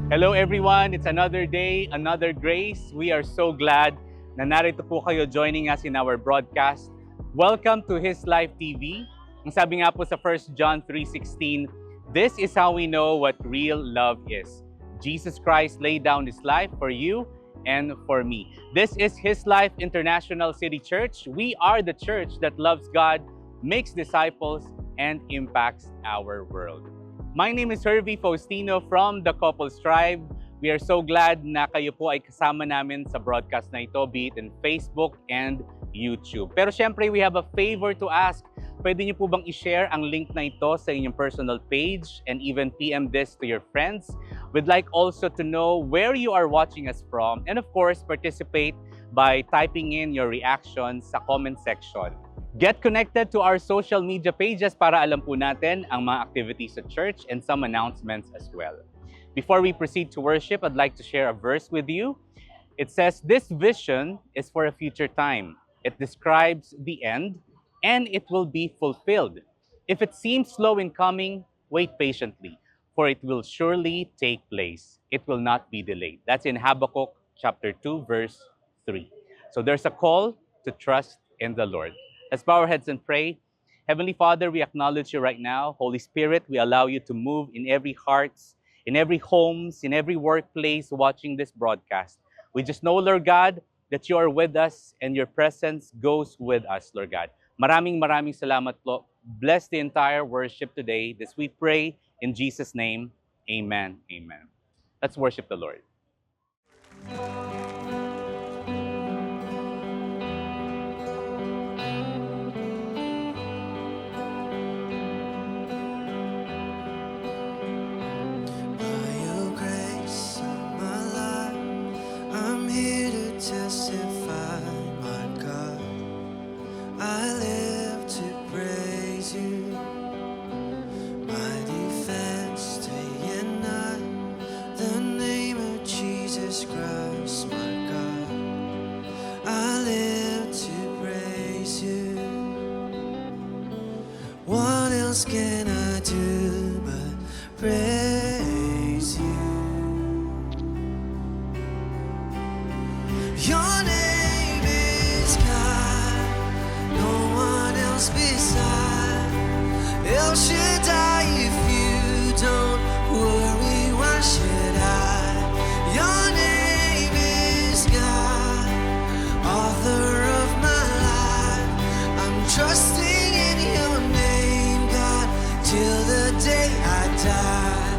Hello everyone, it's another day, another grace. We are so glad na narito po kayo joining us in our broadcast. Welcome to His Life TV. Ang sabi nga po sa 1 John 3:16, this is how we know what real love is. Jesus Christ laid down His life for you and for me. This is His Life International City Church. We are the church that loves God, makes disciples, and impacts our world. My name is Hervey Faustino from the Couples Tribe. We are so glad na kayo po ay kasama namin sa broadcast na ito, be it in Facebook and YouTube. Pero syempre, we have a favor to ask. Pwede niyo po bang i-share ang link na ito sa inyong personal page and even PM this to your friends? We'd like also to know where you are watching us from and of course, participate by typing in your reactions sa comment section. Get connected to our social media pages para alam po natin ang mga activities sa church and some announcements as well. Before we proceed to worship, I'd like to share a verse with you. It says, this vision is for a future time. It describes the end and it will be fulfilled. If it seems slow in coming, wait patiently, for it will surely take place. It will not be delayed. That's in Habakkuk chapter 2, verse 3. So there's a call to trust in the Lord. Let's bow our heads and pray. Heavenly Father, we acknowledge you right now. Holy Spirit, we allow you to move in every hearts, in every homes, in every workplace watching this broadcast. We just know, Lord God, that you are with us and your presence goes with us, Lord God. Maraming salamat po. Bless the entire worship today. This we pray in Jesus' name. Amen. Amen. Let's worship the Lord. Testify, my God, I live to praise you. My defense day and night, the name of Jesus Christ, my God, I live to praise you. What else can I do but praise you? Your name is God, no one else beside. El Shaddai, if you don't worry, why should I? Your name is God, author of my life. I'm trusting in your name, God, till the day I die.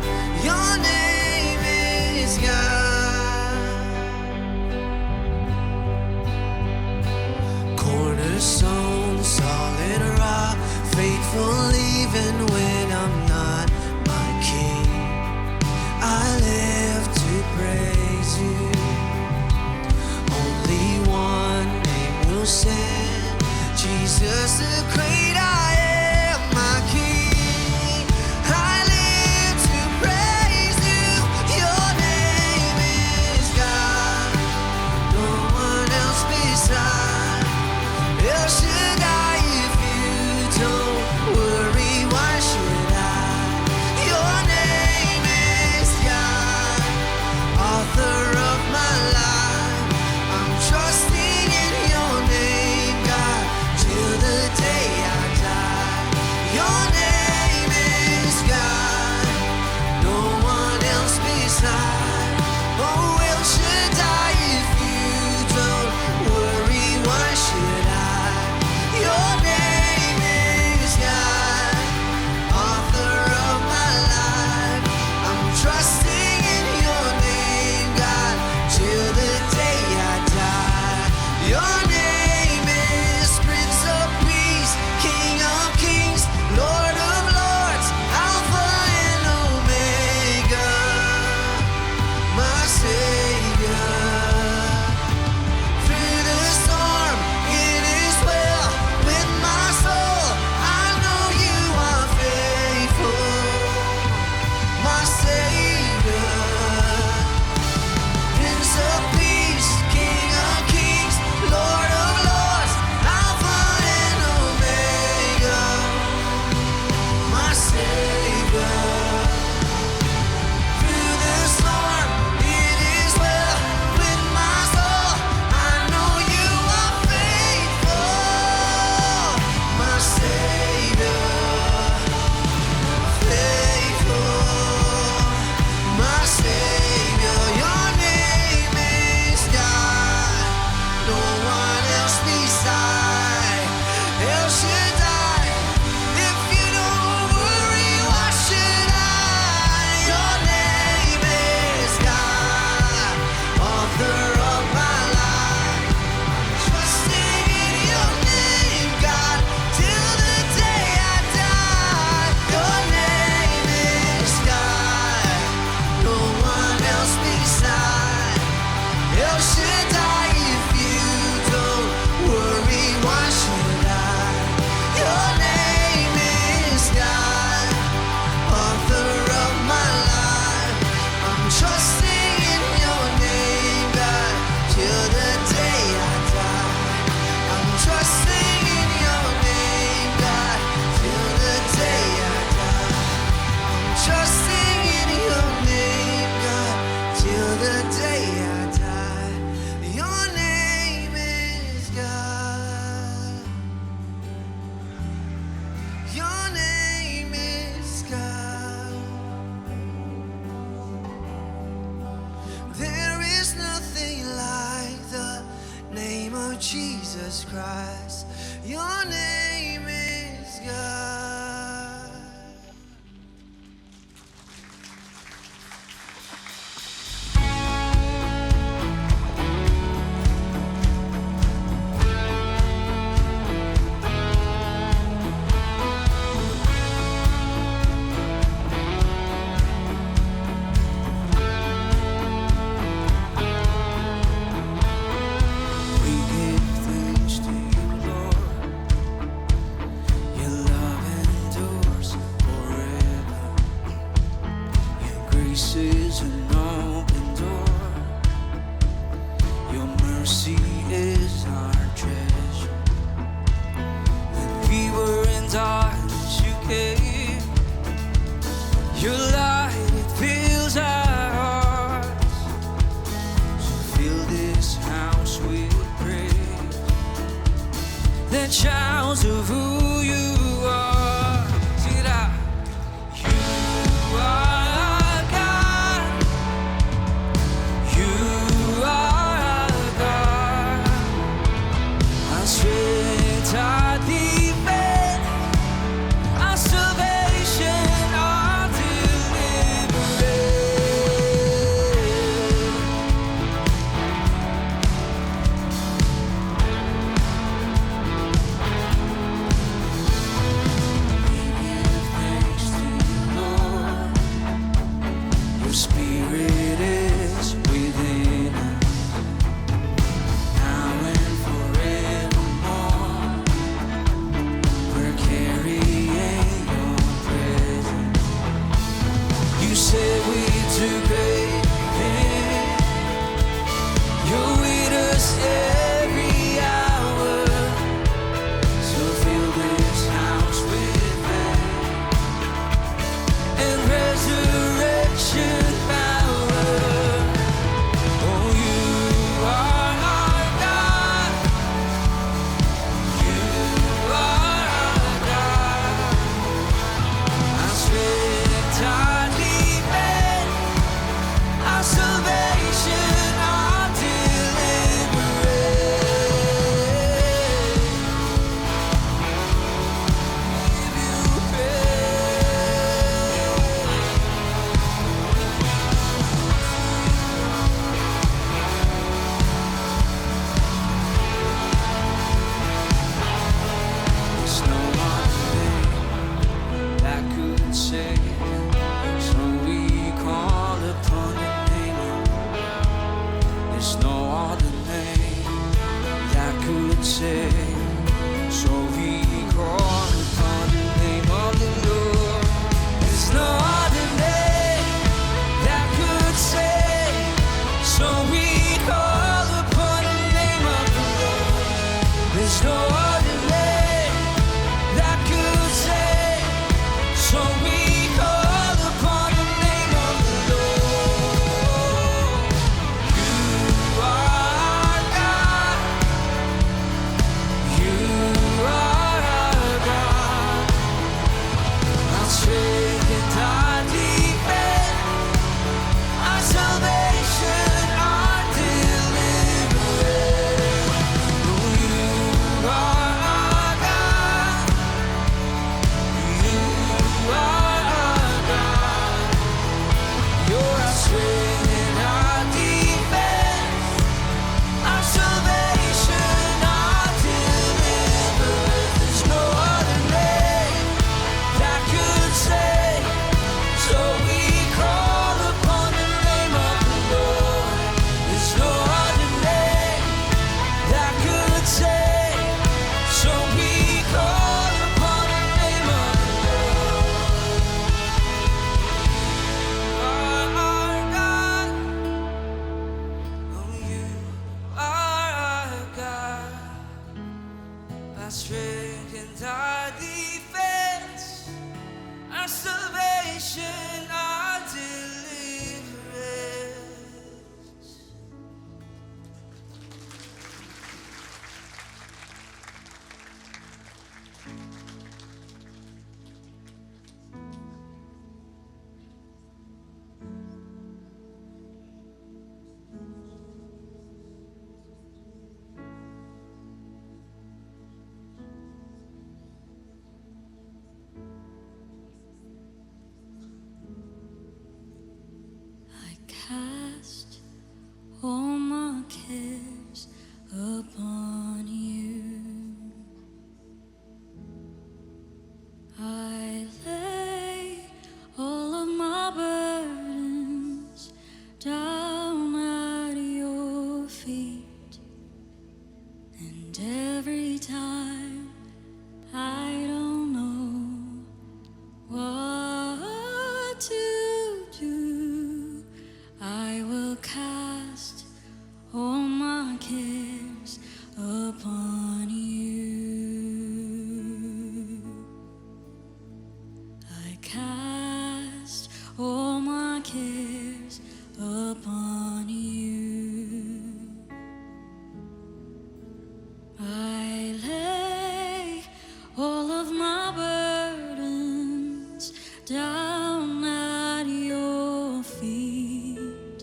Jesus Christ. Your name is God. We give thanks to you, Lord. Your love endures forever. Your grace is an open door. Your mercy is our treasure. When we were in darkness, you came. Your light, it fills our hearts. So fill this house with praise. That shouts of who you are. Sing it out. You are God. You are God. Our strength, our defense, our salvation, our deliverance. We give thanks to you, Lord. Your Spirit is within us, now and forevermore. We're carrying your presence. You said we do great things. You're with us every hour. So fill this house with faith and resurrection power. Oh, you are our God. You are our God. Our strength, our defense, our salvation, our deliverance. my cares upon you. I lay all of my burdens down at your feet,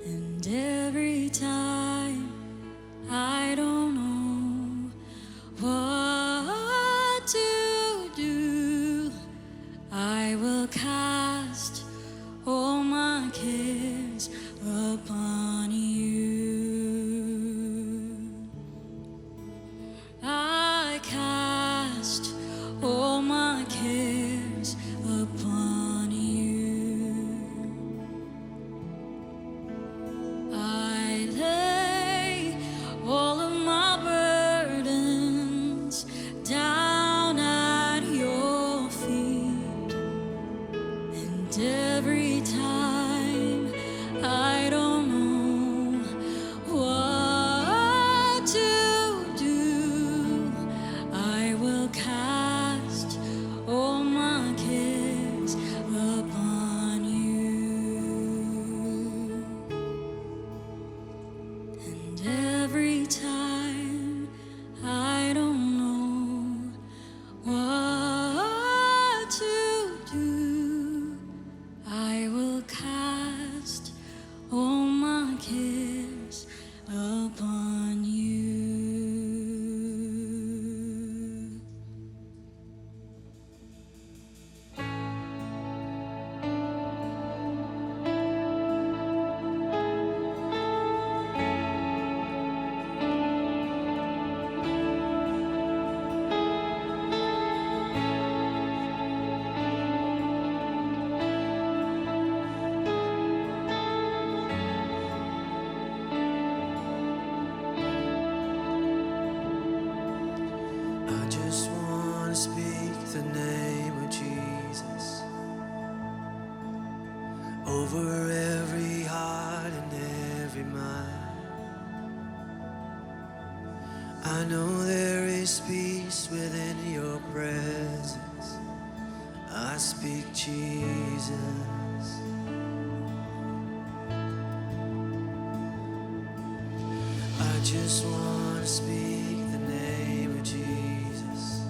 and every time I don't know what to do, I will cast all my cares upon you. I cast all my cares upon you. I lay all of my burdens down at your feet, and every time I don't know what to do, I will cast all my cares upon you. And every time I don't know what to do, I will cast all my cares upon you. I just want to speak the name of Jesus over every heart and every mind. I know there is peace within your presence. I speak Jesus. I just want to speak the name of Jesus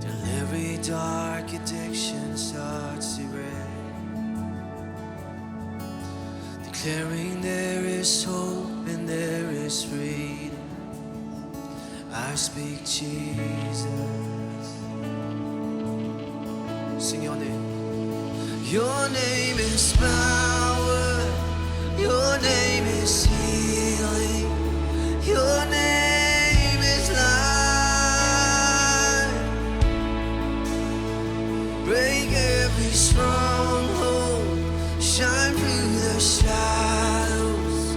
till every dark addiction starts to break, declaring there is hope and there is freedom. I speak Jesus. Sing your name. Your name is power. Your name is healing. Your name is life. Break every stronghold. Shine through the shadows.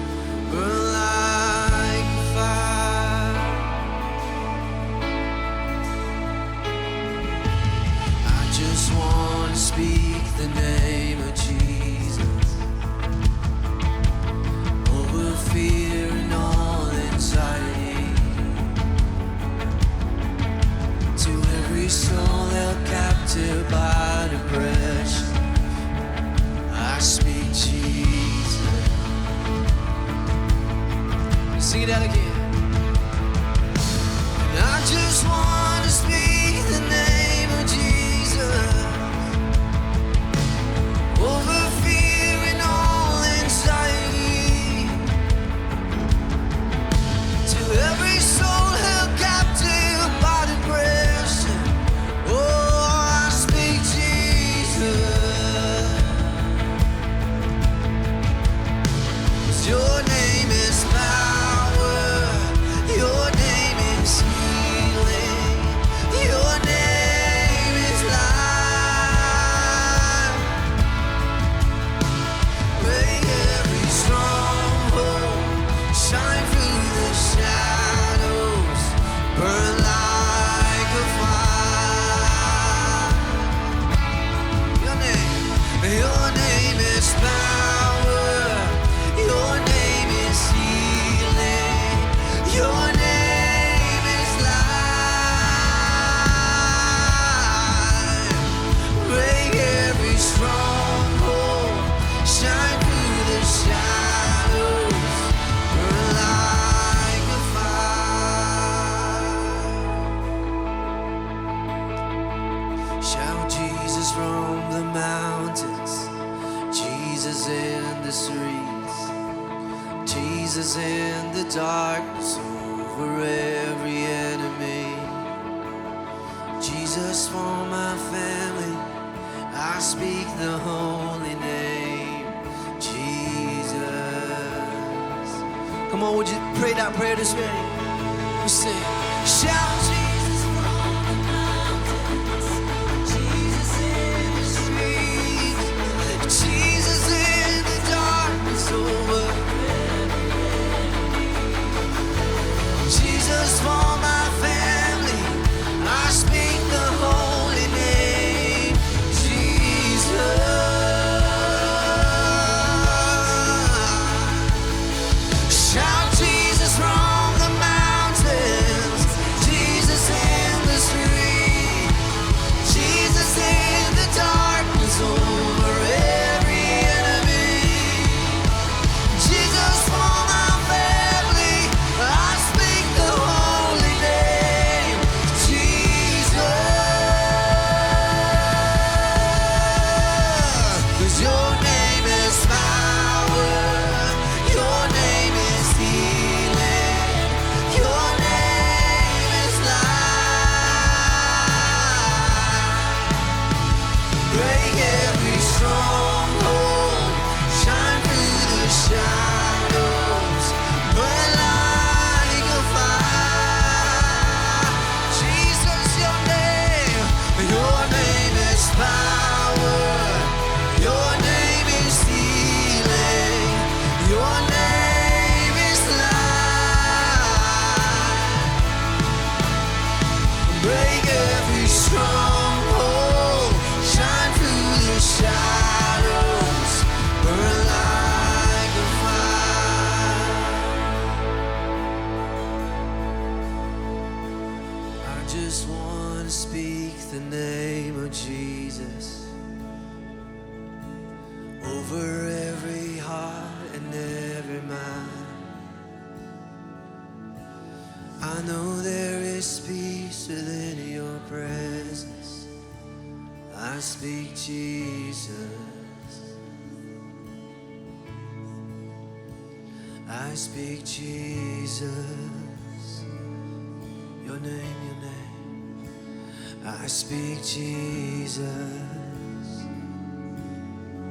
Burn like a fire. I just want to speak the name of Jesus over fear and all anxiety, to every soul held captive by depression. I speak Jesus. Sing that again. And I just want to speak the name of Jesus over fear and all anxiety, to every soul held captive by depression. Oh, I speak Jesus. 'Cause your name is power. Your name is healing. Your name is life. Break every stronghold. Shine through the shadows. Burn like a fire. Your name is power. Your name is healing. Your name is life. Break every stronghold. Jesus in the streets, Jesus in the darkness over every enemy. Jesus for my family, I speak the holy name, Jesus. Come on, would you pray that prayer this way? We sing, shout Jesus from the mountains, Jesus in the streets, Jesus in the darkness over Jesus for my family, I speak the holy name, Jesus. Shout Jesus from the mountains, Jesus in the street, Jesus in the darkness over every enemy. Jesus for my family, I speak the holy name, Jesus. 'Cause your name is power, your name is healing, your name is life. Break every stronghold, shine through the shadows, burn like a fire. Jesus, your name is power, your name is healing, your name is life. Break every stronghold, shine through the shadows, burn like a fire. I just want to speak the name of Jesus over every heart and every mind. I know there is peace within your presence. I speak Jesus. I speak Jesus. Your name, your name. I speak Jesus.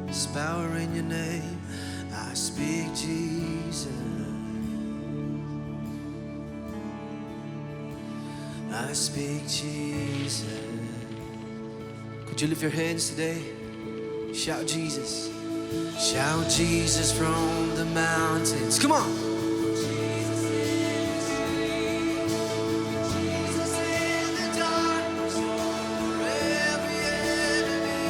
There's power in your name. I speak Jesus. I speak Jesus. Could you lift your hands today? Shout Jesus. Shout Jesus from the mountains. Come on. Jesus in the darkness over every enemy.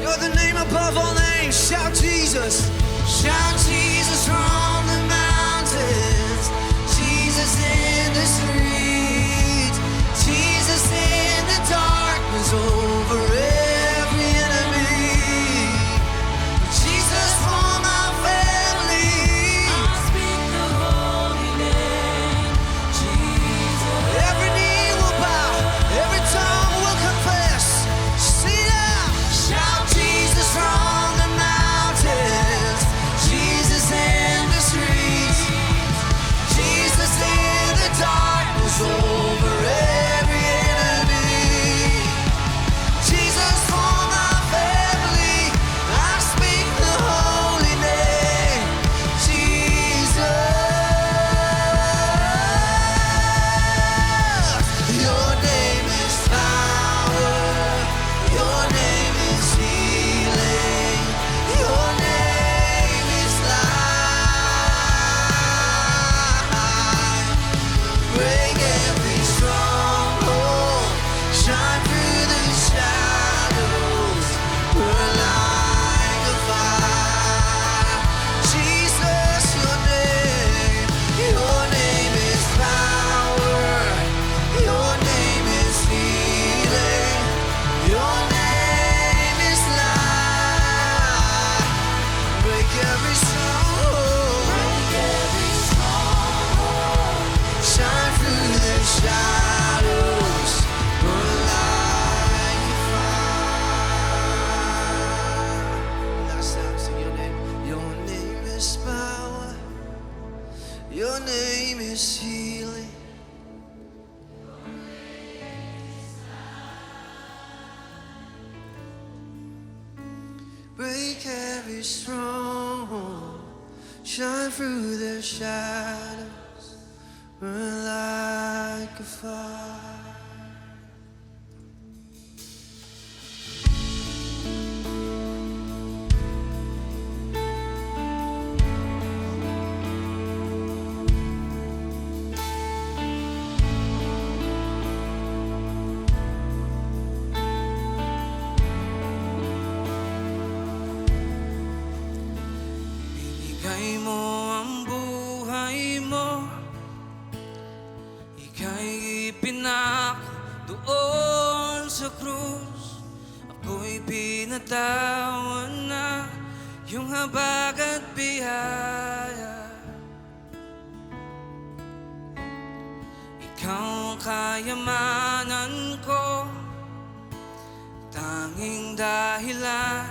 You're the name above all names. Shout Jesus. Shout Jesus from the mountains. Jesus in the streets. Jesus in the darkness over every enemy. Jesus for my family, I speak the holy name, Jesus. Every knee will bow, every tongue will confess. Sing out, shout Jesus from the mountains, Jesus Your name is healing. Break every stronghold, shine through the shadows, burn like a fire. Binigay mo ang buhay mo, ika'y ipinako doon sa krus. Ako'y pinatawan na iyong habag at biyaya. Ikaw ang kayamanan ko, tanging dahilan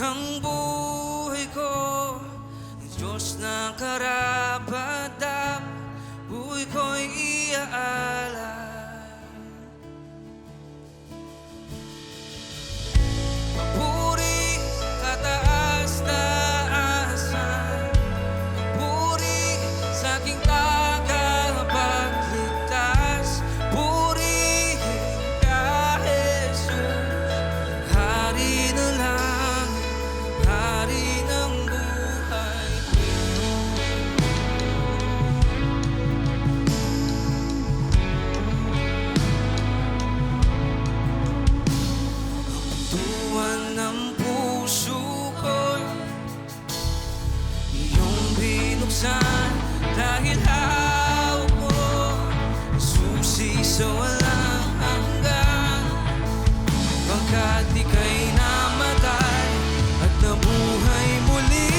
ng buhay ko. Diyos na karapat-dapat, buhay ko'y iaalay. Papuri, kataas-taasan, puri sa aking tagapagligtas, puri ka, Jesus, Hari ng langit, Hari ng buhay. Tuwan ng puso ko'y iyong binuksan, dahil hawak mo susi sa walang hanggan. Pagkat ika'y namatay at nabuhay muli,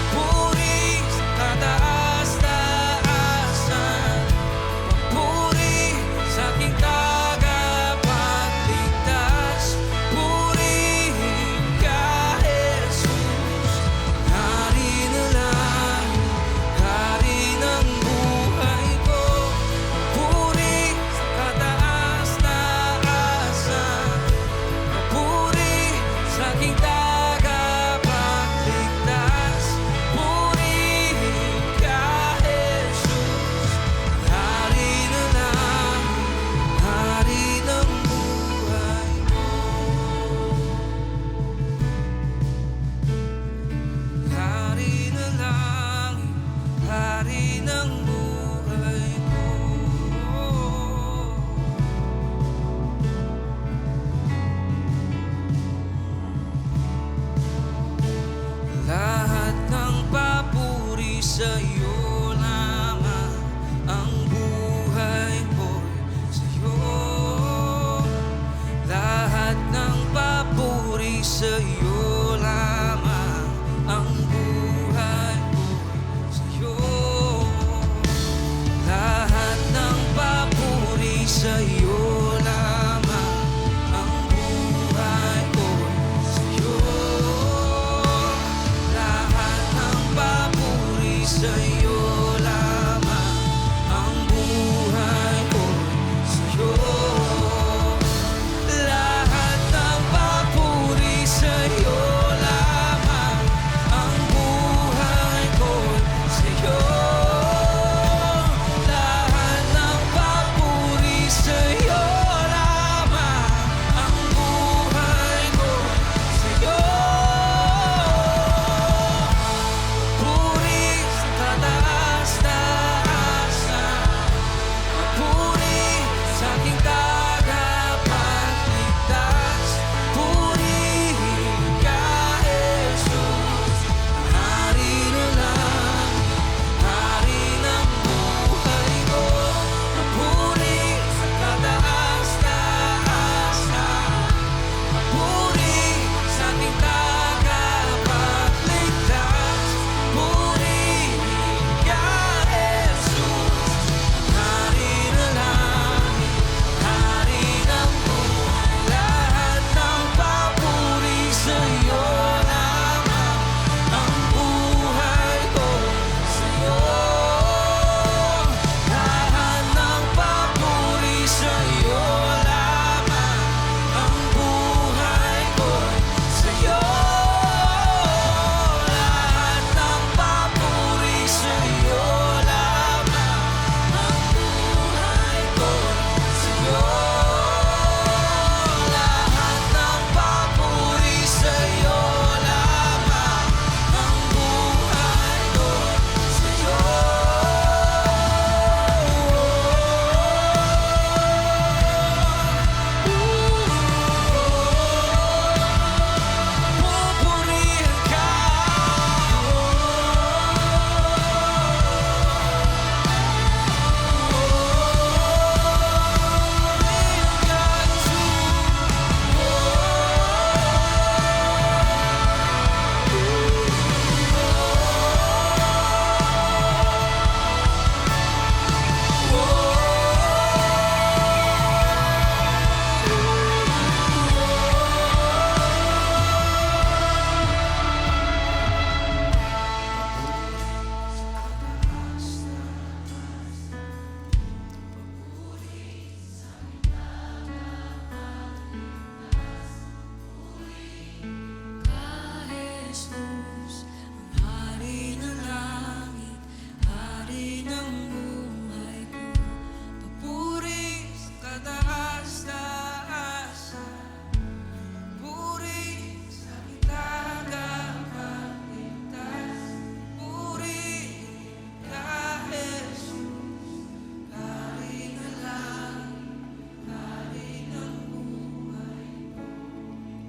puri sa kataas-taasan, puri sa aking tagapagligtas, purihin ka, Jesus, Hari na langit, Hari ng buhay ko. Puri sa kataas-taasan, puri sa aking tagapagligtas, purihin ka, Jesus, Hari na langit, Hari ng buhay ko. Hari na langit, Hari ng buhay ko. Lahat ng papuri sa iyo lamang, ang buhay ko'y sa iyo. Lahat ng papuri sa iyo lamang, ang buhay ko'y sa iyo. Lahat ng papuri sa iyo lamang, ang buhay ko'y sa iyo. Lahat ng papuri sa iyo lamang, ang buhay ko'y sa iyo. Lahat ng papuri sa iyo lamang, ang buhay ko'y sa iyo. Lahat ng papuri sa iyo lamang, ang buhay ko'y sa iyo. Puri sa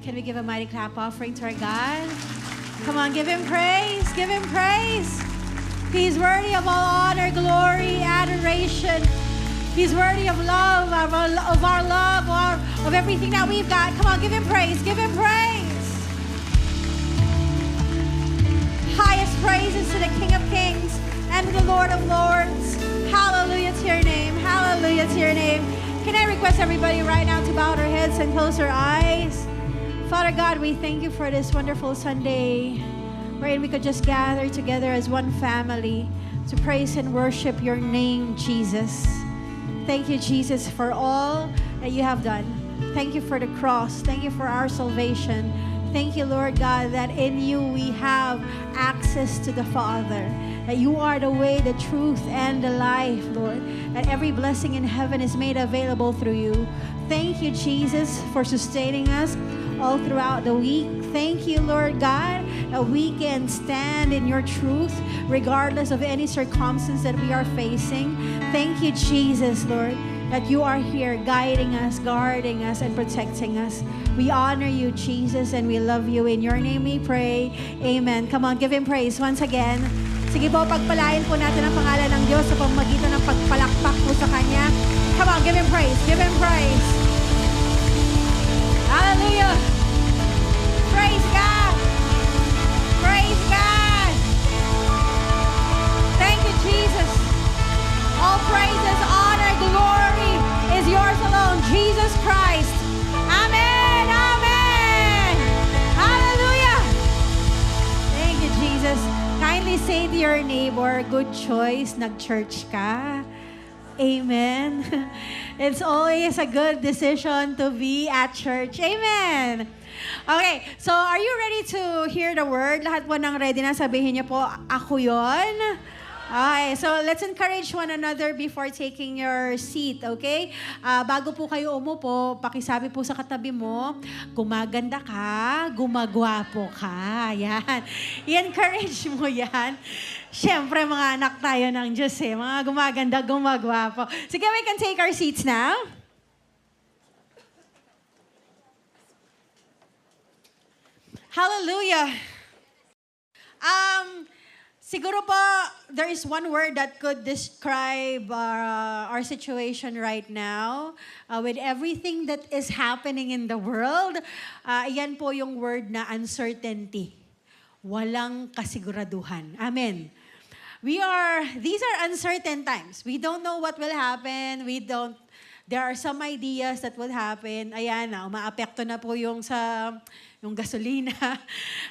Can we give a mighty clap offering to our God? Come on, give Him praise. Give Him praise. He's worthy of all honor, glory, adoration. He's worthy of love, of our love, of everything that we've got. Come on, give Him praise. Give Him praise. Highest praises to the King of Kings and to the Lord of Lords. Hallelujah to your name. Hallelujah to your name. Can I request everybody right now to bow their heads and close their eyes? Father God, we thank you for this wonderful Sunday wherein we could just gather together as one family to praise and worship your name, Jesus. Thank you, Jesus, for all that you have done. Thank you for the cross. Thank you for our salvation. Thank you, Lord God, that in you we have access to the Father. That you are the way, the truth, and the life, Lord. That every blessing in heaven is made available through you. Thank you, Jesus, for sustaining us all throughout the week. Thank you, Lord God, that we can stand in your truth regardless of any circumstance that we are facing. Thank you, Jesus, Lord, that you are here guiding us, guarding us, and protecting us. We honor you, Jesus, and we love you. In your name we pray. Amen. Come on, give Him praise once again. Sige po, pagpalain po natin ang pangalan ng Diyos sa pamamagitan ng pagpalakpak po sa Kanya. Come on, give Him praise. Give Him praise. Hallelujah. Praise God. Praise God. Thank you, Jesus. All praises, honor, glory is yours alone, Jesus Christ. Amen. Amen. Hallelujah. Thank you, Jesus. Kindly say to your neighbor, good choice, nag-church ka. Amen. It's always a good decision to be at church. Amen. Okay, so are you ready to hear the word? Lahat po nang ready na, sabihin niyo po, ako yon. Okay, so let's encourage one another before taking your seat, okay? Bago po kayo umupo, pakisabi po sa katabi mo, gumaganda ka, gumagwapo ka. Yan. I-encourage mo yan. Siyempre, mga anak tayo ng Diyos eh. Mga gumaganda, gumagwapo. Sige, we can take our seats now. Hallelujah. Siguro po, there is one word that could describe our situation right now. With everything that is happening in the world, yan po yung word na uncertainty. Walang kasiguraduhan. Amen. These are uncertain times. We don't know what will happen. There are some ideas that will happen. Ayan na, umaapekto na po yung gasolina.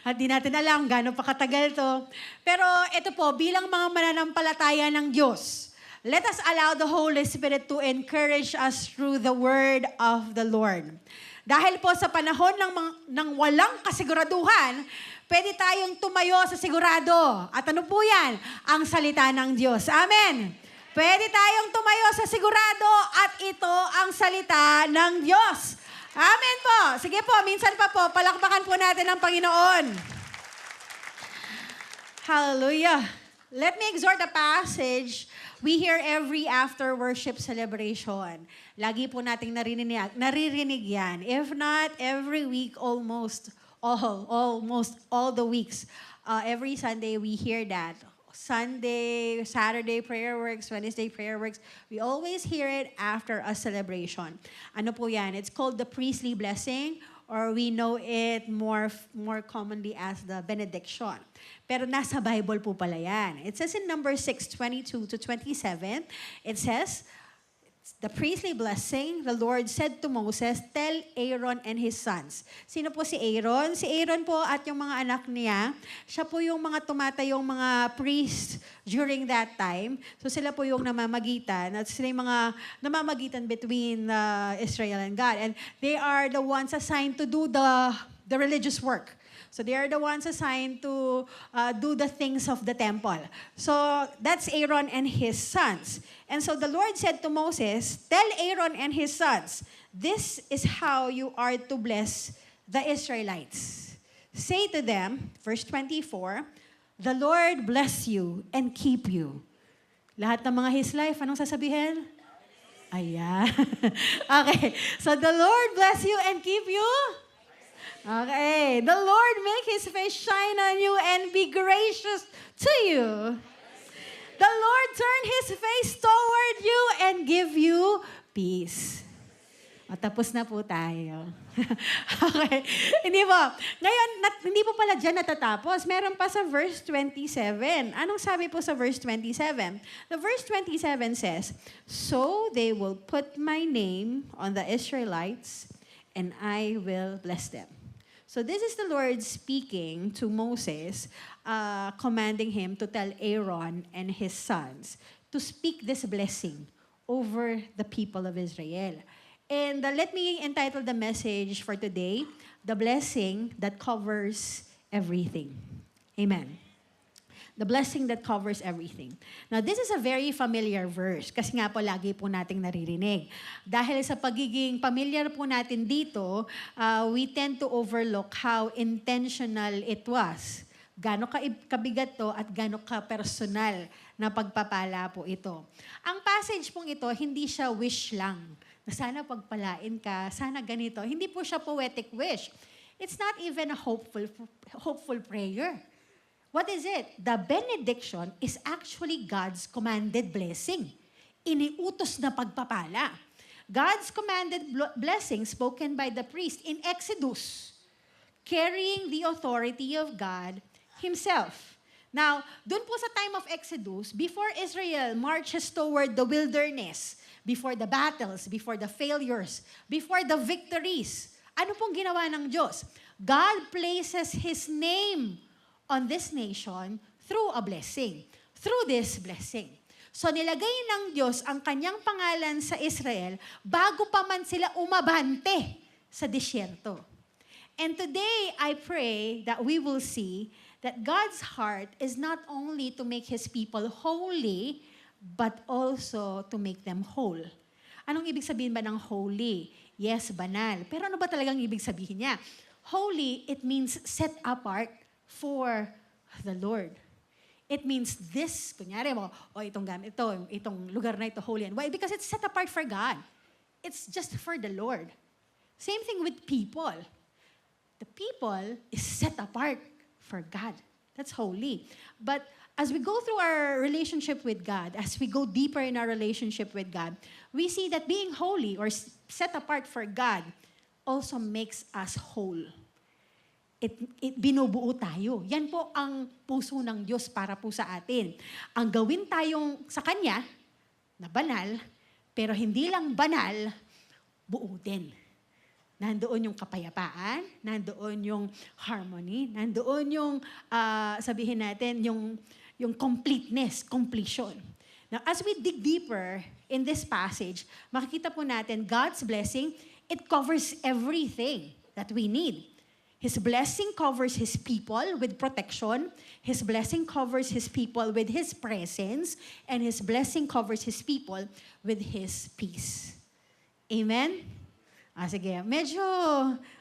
At di natin alam gaano pa katagal to. Pero ito po, bilang mga mananampalataya ng Diyos, let us allow the Holy Spirit to encourage us through the word of the Lord. Dahil po sa panahon ng walang kasiguraduhan, pwede tayong tumayo sa sigurado. At ano po yan? Ang salita ng Diyos. Amen. Pwede tayong tumayo sa sigurado at ito ang salita ng Diyos. Amen po. Sige po, minsan pa po, palakpakan po natin ang Panginoon. Hallelujah. Let me exhort a passage we hear every after worship celebration. Lagi po nating naririnig yan. If not, every week almost all the weeks. Every Sunday we hear that. Sunday, Saturday prayer works, Wednesday prayer works. We always hear it after a celebration. Ano po yan? It's called the priestly blessing, or we know it more commonly as the benediction. Pero nasa Bible po pala yan. It says in Numbers 6:22-27, it says, the priestly blessing, the Lord said to Moses, tell Aaron and his sons. Sino po si Aaron? Si Aaron po at yung mga anak niya, siya po yung mga tumatayong mga priest during that time. So sila po yung namamagitan, at sila yung mga namamagitan between Israel and God. And they are the ones assigned to do the religious work. So they are the ones assigned to do the things of the temple. So that's Aaron and his sons. And so the Lord said to Moses, tell Aaron and his sons, this is how you are to bless the Israelites. Say to them, verse 24, the Lord bless you and keep you. Lahat ng mga his life, anong sasabihin? Ayan. Okay. So the Lord bless you and keep you. Okay. The Lord make His face shine on you and be gracious to you. The Lord turn His face toward you and give you peace. O, tapos na po tayo. Okay. Hindi po. Ngayon, hindi po pala dyan natatapos. Meron pa sa verse 27. Anong sabi po sa verse 27? The verse 27 says, "So they will put my name on the Israelites, and I will bless them." So this is the Lord speaking to Moses, commanding him to tell Aaron and his sons to speak this blessing over the people of Israel. And let me entitle the message for today, "The Blessing That Covers Everything." Amen. The blessing that covers everything. Now, this is a very familiar verse kasi nga po lagi po nating naririnig. Dahil sa pagiging familiar po natin dito, we tend to overlook how intentional it was. Gano'ng kabigat to at gano'ng ka-personal na pagpapala po ito. Ang passage pong ito, hindi siya wish lang. Na sana pagpalain ka, sana ganito. Hindi po siya poetic wish. It's not even a hopeful prayer. What is it? The benediction is actually God's commanded blessing. Iniutos na pagpapala. God's commanded blessing spoken by the priest in Exodus, carrying the authority of God Himself. Now, dun po sa time of Exodus, before Israel marches toward the wilderness, before the battles, before the failures, before the victories, ano pong ginawa ng Diyos? God places His name on this nation through a blessing, through this blessing. So nilagay ng Diyos ang kanyang pangalan sa Israel bago pa man sila umabante sa disyerto. And today, I pray that we will see that God's heart is not only to make His people holy, but also to make them whole. Anong ibig sabihin ba ng holy? Yes, banal. Pero ano ba talagang ibig sabihin niya? Holy, it means set apart for the Lord. It means this, kunyari mo, itong gamit, itong lugar na ito, holy. And why? Because it's set apart for God. It's just for the Lord. Same thing with people. The people is set apart for God. That's holy. But as we go through our relationship with God, as we go deeper in our relationship with God, we see that being holy or set apart for God also makes us whole. Binubuo tayo. Yan po ang puso ng Diyos para po sa atin. Ang gawin tayong sa Kanya, na banal, pero hindi lang banal, buo din. Nandoon yung kapayapaan, nandoon yung harmony, nandoon yung, sabihin natin, yung completeness, completion. Now, as we dig deeper in this passage, makikita po natin God's blessing, it covers everything that we need. His blessing covers His people with protection. His blessing covers His people with His presence. And His blessing covers His people with His peace. Amen? Sige. Medyo,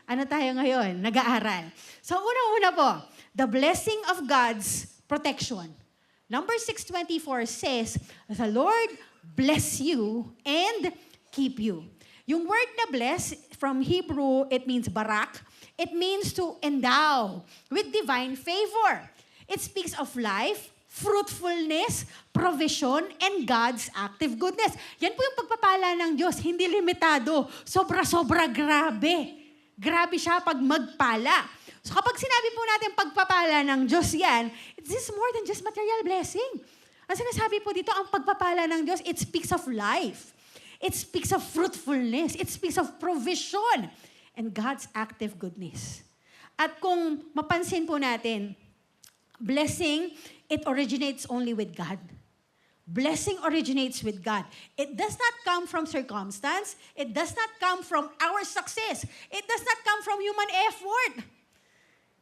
tayo ngayon? Nag-aaral. So, unang-una po, the blessing of God's protection. Number 624 says, "The Lord bless you and keep you." Yung word na bless, from Hebrew, it means barak. It means to endow with divine favor. It speaks of life, fruitfulness, provision, and God's active goodness. Yan po yung pagpapala ng Diyos, hindi limitado. Sobra-sobra grabe. Grabe siya pag magpala. So kapag sinabi po natin pagpapala ng Diyos yan, this is more than just material blessing. Ang sinasabi po dito, ang pagpapala ng Diyos, it speaks of life. It speaks of fruitfulness. It speaks of provision and God's active goodness. At kung mapansin po natin, blessing, it originates only with God. Blessing originates with God. It does not come from circumstance. It does not come from our success. It does not come from human effort.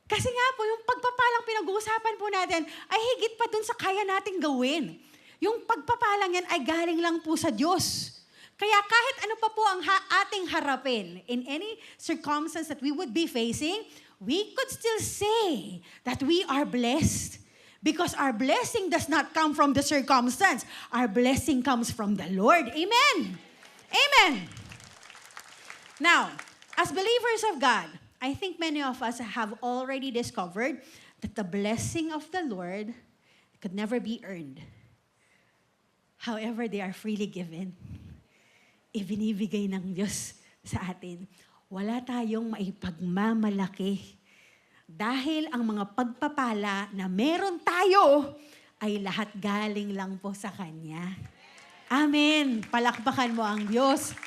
Kasi nga po, yung pagpapalang pinag-uusapan po natin ay higit pa dun sa kaya nating gawin. Yung pagpapalang yan ay galing lang po sa Diyos. Kaya kahit ano pa po ang ating harapin, in any circumstance that we would be facing, we could still say that we are blessed. Because our blessing does not come from the circumstance. Our blessing comes from the Lord. Amen. Amen. Now, as believers of God, I think many of us have already discovered that the blessing of the Lord could never be earned. However, they are freely given. Ibinibigay ng Diyos sa atin. Wala tayong maipagmamalaki. Dahil ang mga pagpapala na meron tayo ay lahat galing lang po sa Kanya. Amen. Palakpakan mo ang Diyos.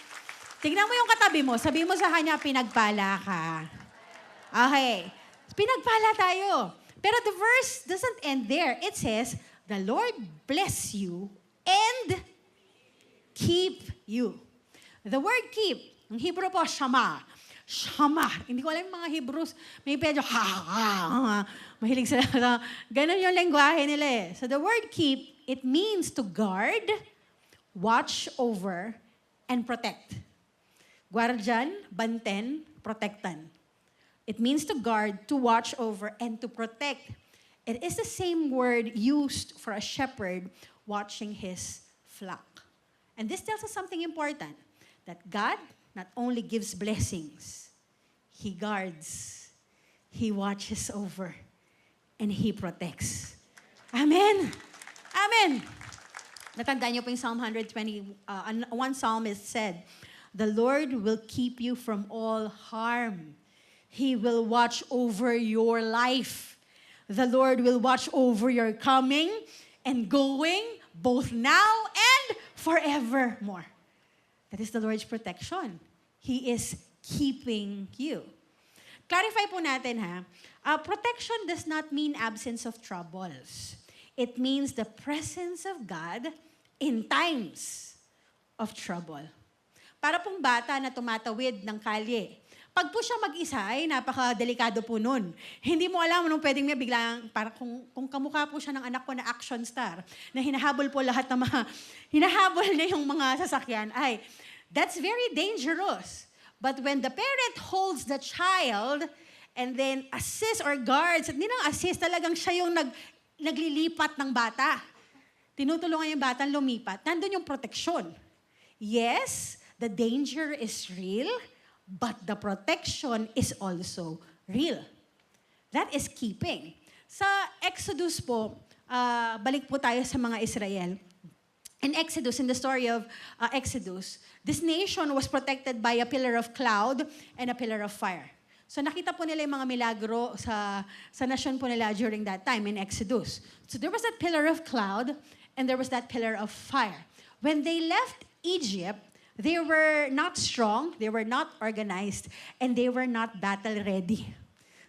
Tignan mo yung katabi mo. Sabi mo sa Kanya, pinagpala ka. Okay. Pinagpala tayo. Pero the verse doesn't end there. It says, the Lord bless you and keep you. The word keep, ang Hebrew po, shama. Shama. Hindi ko alam yung mga Hebrews. May medyo, mahilig sila. Ganon yung lengguwahe nila eh. So the word keep, it means to guard, watch over, and protect. Guardian, banten, protectan. It means to guard, to watch over, and to protect. It is the same word used for a shepherd watching his flock. And this tells us something important, that God not only gives blessings, He guards, He watches over, and He protects. Amen! Amen! Natandaan niyo po yung Psalm 120, one psalmist said, the Lord will keep you from all harm. He will watch over your life. The Lord will watch over your coming and going, both now and forevermore. That is the Lord's protection. He is keeping you. Clarify po natin ha, protection does not mean absence of troubles. It means the presence of God in times of trouble. Para pong bata na tumatawid ng kalye, pag po siya mag-isa, ay napaka-delikado po nun. Hindi mo alam anong pwedeng may biglang, para kung kamukha po siya ng anak ko na action star, na hinahabol po lahat ng mga, hinahabol na yung mga sasakyan, ay, that's very dangerous. But when the parent holds the child, and then assist or guards, at hindi nang assist, talagang siya yung naglilipat ng bata. Tinutulungan yung bata lumipat. Nandun yung proteksyon. Yes, the danger is real, but the protection is also real. That is keeping. Sa Exodus po, balik po tayo sa mga Israel. In Exodus, in the story of Exodus, this nation was protected by a pillar of cloud and a pillar of fire. So nakita po nila yung mga milagro sa nasyon po nila during that time in Exodus. So there was that pillar of cloud and there was that pillar of fire. When they left Egypt, they were not strong, they were not organized, and they were not battle ready.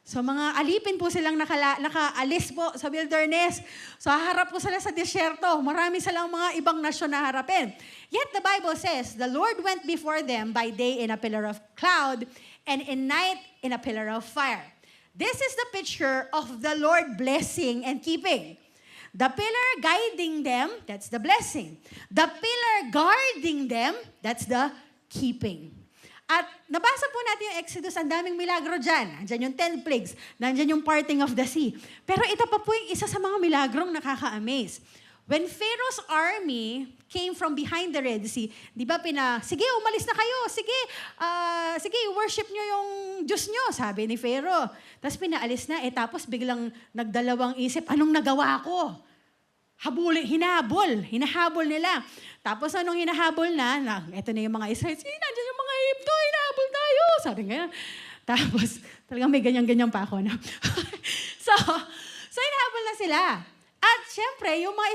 So mga alipin po silang nakaalis po sa wilderness. So haharap po sila sa disyerto. Marami silang mga ibang nasyon na harapin. Yet the Bible says, the Lord went before them by day in a pillar of cloud and in night in a pillar of fire. This is the picture of the Lord blessing and keeping. The pillar guiding them, that's the blessing. The pillar guarding them, that's the keeping. At nabasa po natin yung Exodus, ang daming milagro dyan. Andyan yung 10 plagues, nandyan yung parting of the sea. Pero ito pa po yung isa sa mga milagrong nakaka-amaze. When Pharaoh's army came from behind the Red Sea, di ba sige, umalis na kayo, sige, worship nyo yung Diyos nyo, sabi ni Pharaoh. Tapos pinaalis na, tapos biglang nagdalawang isip, anong nagawa ko? Hinahabol nila. Tapos anong hinahabol na eto na yung mga Israel, nandiyan yung mga Egypto, hinahabol tayo. Sabi nga. Tapos, talagang may ganyan-ganyan pa ako. No? so hinahabol na sila. At syempre, yung mga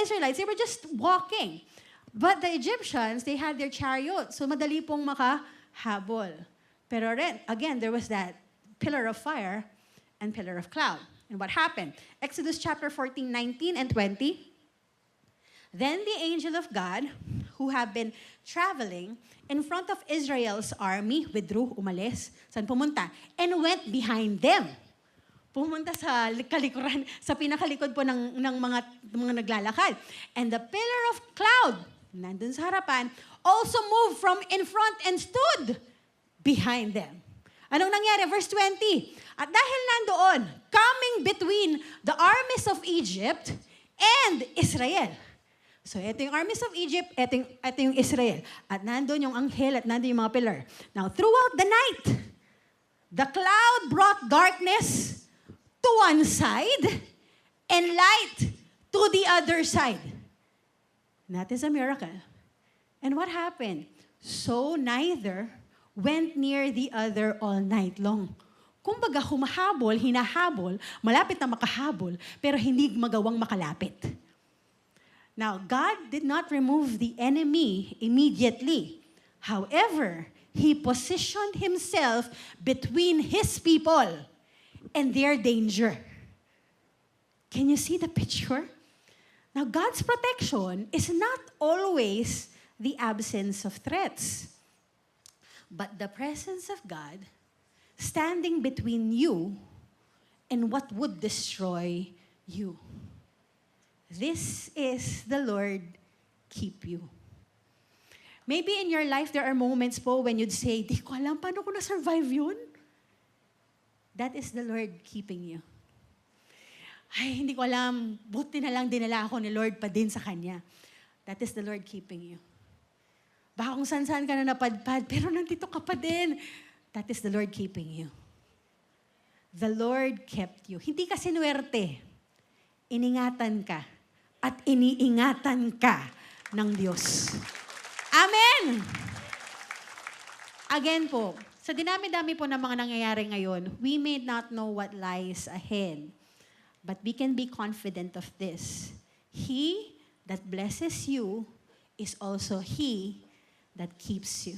Israelites, they were just walking. But the Egyptians, they had their chariots. So madali pong makahabol. Pero again, there was that pillar of fire and pillar of cloud. And what happened? Exodus chapter 14, 19 and 20. Then the angel of God, who had been traveling in front of Israel's army, withdrew, umalis. Saan pumunta? And went behind them. Pumunta sa kalikuran, sa pinakalikod po ng mga naglalakad. And the pillar of cloud, nandun sa harapan, also moved from in front and stood behind them. Anong nangyari? Verse 20. At dahil nandoon, coming between the armies of Egypt and Israel. So, ito yung armies of Egypt, ito yung Israel. At nandoon yung anghel at nandoon yung mga pillar. Now, throughout the night, The cloud brought darkness to one side and light to the other side. That is a miracle. And what happened? So neither went near the other all night long. Kumbaga, humahabol, hinahabol, malapit na makahabol, pero hindi magawang makalapit. Now, God did not remove the enemy immediately. However, He positioned Himself between His people and their danger. Can you see the picture? Now, God's protection is not always the absence of threats, but the presence of God standing between you and what would destroy you. This is the Lord keep you. Maybe in your life, there are moments po when you'd say, di ko alam, paano ko na-survive yun? That is the Lord keeping you. Ay, hindi ko alam, buti na lang dinala ako ni Lord pa din sa Kanya. That is the Lord keeping you. Baka kung saan-saan ka na napadpad, pero nandito ka pa din. That is the Lord keeping you. The Lord kept you. Hindi ka sinuwerte. Iningatan ka. At iniingatan ka ng Diyos. Amen! Again po, sa dinami-dami po ng mga nangyayari ngayon, we may not know what lies ahead. But we can be confident of this. He that blesses you is also He that keeps you.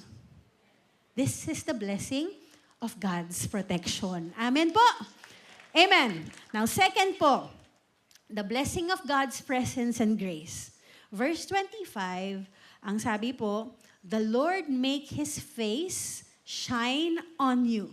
This is the blessing of God's protection. Amen po? Amen. Now, second po, the blessing of God's presence and grace. Verse 25, ang sabi po, the Lord make His face shine on you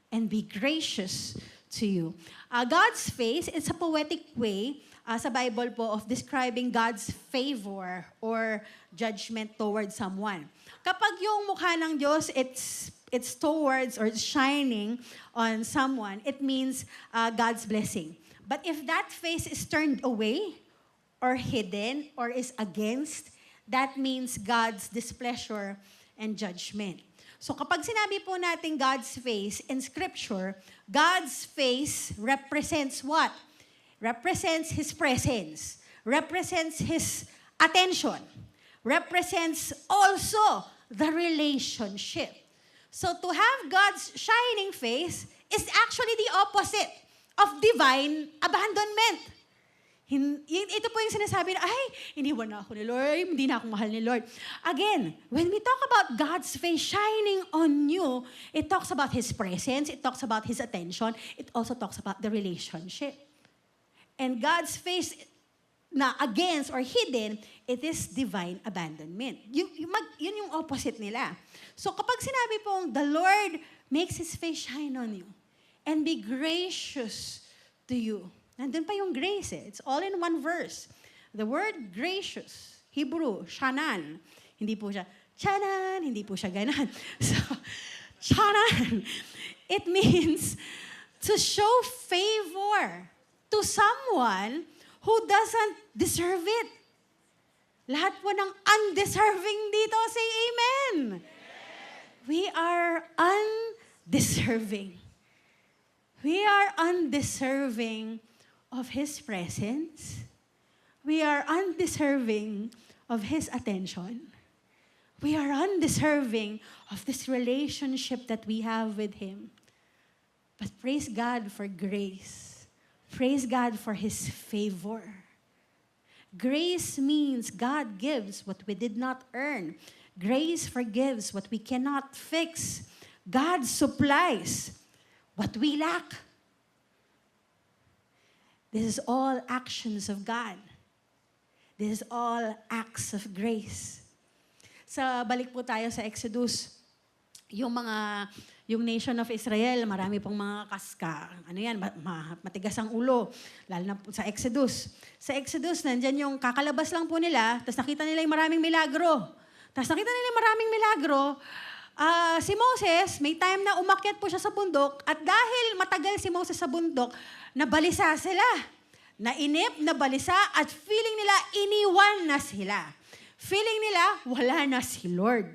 and be gracious to you. God's face, it's a poetic way sa Bible po of describing God's favor or judgment towards someone. Kapag yung mukha ng Diyos, it's towards or it's shining on someone, it means God's blessing. But if that face is turned away or hidden or is against, that means God's displeasure and judgment. So kapag sinabi po natin God's face in Scripture, God's face represents what? Represents His presence. Represents His attention. Represents also the relationship. So to have God's shining face is actually the opposite of divine abandonment. Ito po yung sinasabi na, ay, iniwan na ako ni Lord, hindi na ako mahal ni Lord. Again, when we talk about God's face shining on you, it talks about His presence, it talks about His attention, it also talks about the relationship. And God's face na against or hidden, it is divine abandonment. Yun yung opposite nila. So kapag sinabi pong, the Lord makes His face shine on you and be gracious to you. Nandun pa yung grace eh. It's all in one verse. The word gracious, Hebrew, shanan. Hindi po siya, shanan, hindi po siya ganan. So, shanan, it means to show favor to someone who doesn't deserve it. Lahat po ng undeserving dito, say amen. We are undeserving. We are undeserving of His presence. We are undeserving of His attention. We are undeserving of this relationship that we have with Him. But praise God for grace. Praise God for His favor. Grace means God gives what we did not earn. Grace forgives what we cannot fix. God supplies what we lack. This is all actions of God. This is all acts of grace. Sa balik po tayo sa Exodus, yung nation of Israel, marami pong mga matigas ang ulo, lalo na po sa Exodus. Sa Exodus, nandyan yung kakalabas lang po nila, tapos nakita nila yung maraming milagro. Si Moses, may time na umakyat po siya sa bundok, at dahil matagal si Moses sa bundok, nabalisa sila. Nainip, nabalisa, at feeling nila, iniwan na sila. Feeling nila, wala na si Lord.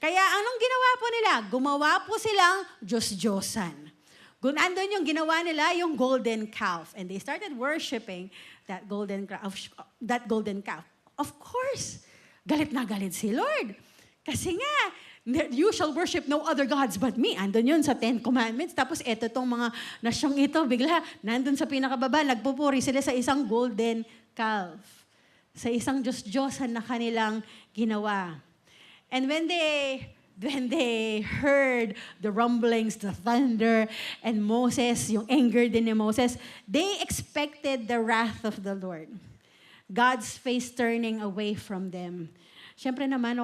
Kaya anong ginawa po nila? Gumawa po silang Diyos-Diyosan. Andun yung ginawa nila, yung golden calf. And they started worshiping that golden calf. Of course, galit na galit si Lord. Kasi nga, you shall worship no other gods but me. Andun yun sa 10 Commandments. Tapos eto tong mga nasyong ito, bigla, nandun sa pinakababa, nagpupuri sila sa isang golden calf. Sa isang Diyos-Diyosan na kanilang ginawa. And when they heard the rumblings, the thunder, and Moses, yung anger din ni Moses, they expected the wrath of the Lord. God's face turning away from them. Siyempre naman,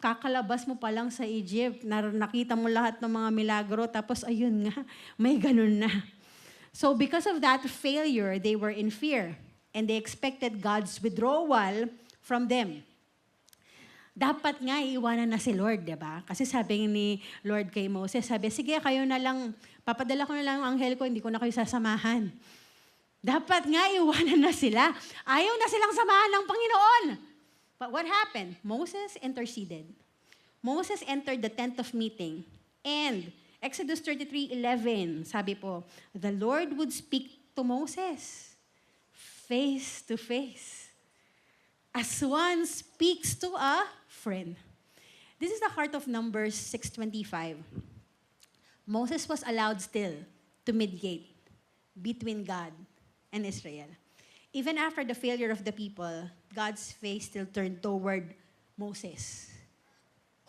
kakalabas mo pa lang sa Egypt, nakita mo lahat ng mga milagro, tapos ayun nga, may ganun na. So because of that failure, they were in fear, and they expected God's withdrawal from them. Dapat nga iiwanan na si Lord, di ba? Kasi sabi ni Lord kay Moses, sabi, sige, kayo na lang, papadala ko na lang ang anghel ko, hindi ko na kayo sasamahan. Dapat nga iiwanan na sila. Ayaw na silang samahan ng Panginoon. But what happened? Moses interceded. Moses entered the tent of meeting. And Exodus 33:11, sabi po, the Lord would speak to Moses face to face, as one speaks to a friend. This is the heart of Numbers 6:25. Moses was allowed still to mediate between God and Israel. Even after the failure of the people, God's face still turned toward Moses,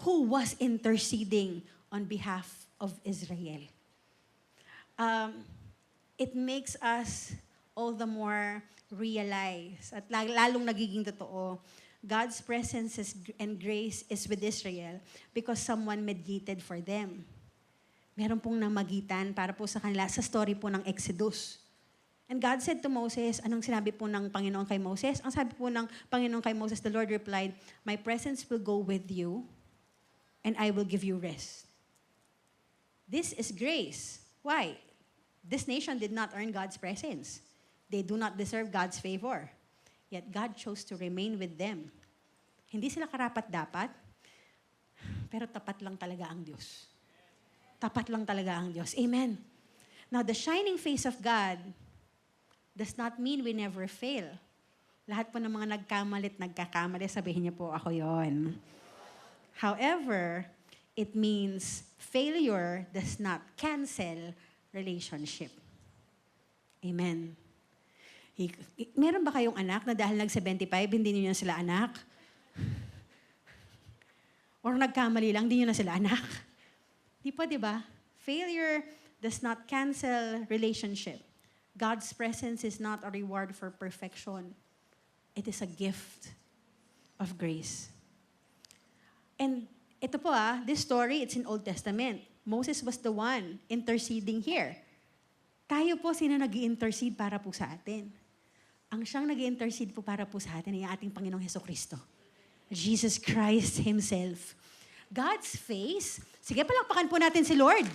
who was interceding on behalf of Israel. It makes us all the more realize, at lalong nagiging totoo, God's presence and grace is with Israel because someone mediated for them. Meron pong namagitan para po sa kanila sa story po ng Exodus. And God said to Moses, anong sinabi po ng Panginoon kay Moses? Ang sabi po ng Panginoon kay Moses, the Lord replied, my presence will go with you and I will give you rest. This is grace. Why? This nation did not earn God's presence. They do not deserve God's favor. Yet God chose to remain with them. Hindi sila karapat-dapat, pero tapat lang talaga ang Diyos. Tapat lang talaga ang Diyos. Amen. Now, the shining face of God does not mean we never fail. Lahat po ng mga nagkakamali, sabihin niyo po, ako yon. However, it means failure does not cancel relationship. Amen. Meron ba kayong anak na dahil nag-75, hindi niyo na sila anak? Or nagkamali lang, hindi niyo na sila anak? Di pa, di ba? Failure does not cancel relationship. God's presence is not a reward for perfection. It is a gift of grace. And ito po this story, it's in Old Testament. Moses was the one interceding here. Tayo po, sino nag-i-intercede para po sa atin? Ang siyang nag-i-intercede po para po sa atin ay ating Panginoong Hesukristo. Jesus Christ Himself. God's face, sige, palakpakan po natin si Lord.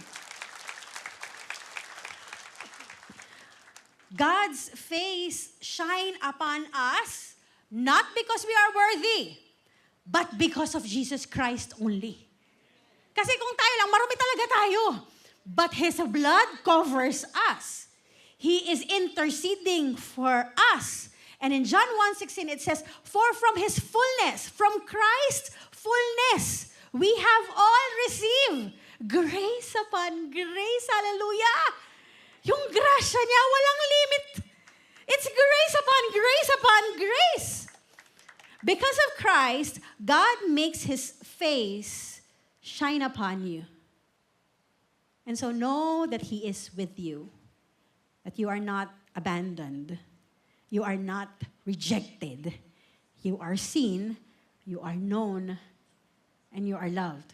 God's face shine upon us, not because we are worthy, but because of Jesus Christ only. Kasi kung tayo lang, marumi talaga tayo. But His blood covers us. He is interceding for us. And in John 1:16 it says, for from His fullness, from Christ's fullness, we have all received grace upon grace. Hallelujah! Yung grasya niya, walang limit. It's grace upon grace upon grace. Because of Christ, God makes His face shine upon you. And so know that He is with you. That you are not abandoned. You are not rejected. You are seen, you are known, and you are loved.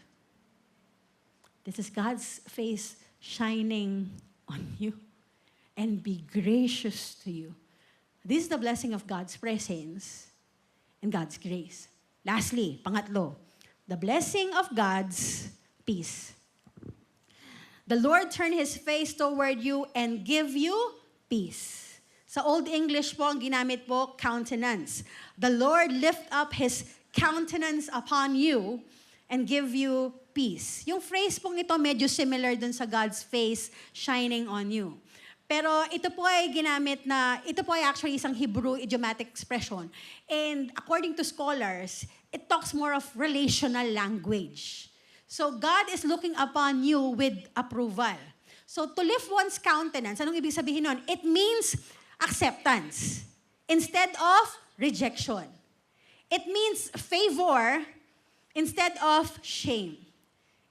This is God's face shining on you and be gracious to you. This is the blessing of God's presence and God's grace. Lastly, pangatlo, the blessing of God's peace. The Lord turn His face toward you and give you peace. Sa Old English po, ang ginamit po, countenance. The Lord lift up His countenance upon you and give you peace. Yung phrase pong ito medyo similar dun sa God's face shining on you. Pero ito po ay ito po ay actually isang Hebrew idiomatic expression. And according to scholars, it talks more of relational language. So God is looking upon you with approval. So to lift one's countenance, anong ibig sabihin nun? It means acceptance instead of rejection. It means favor instead of shame.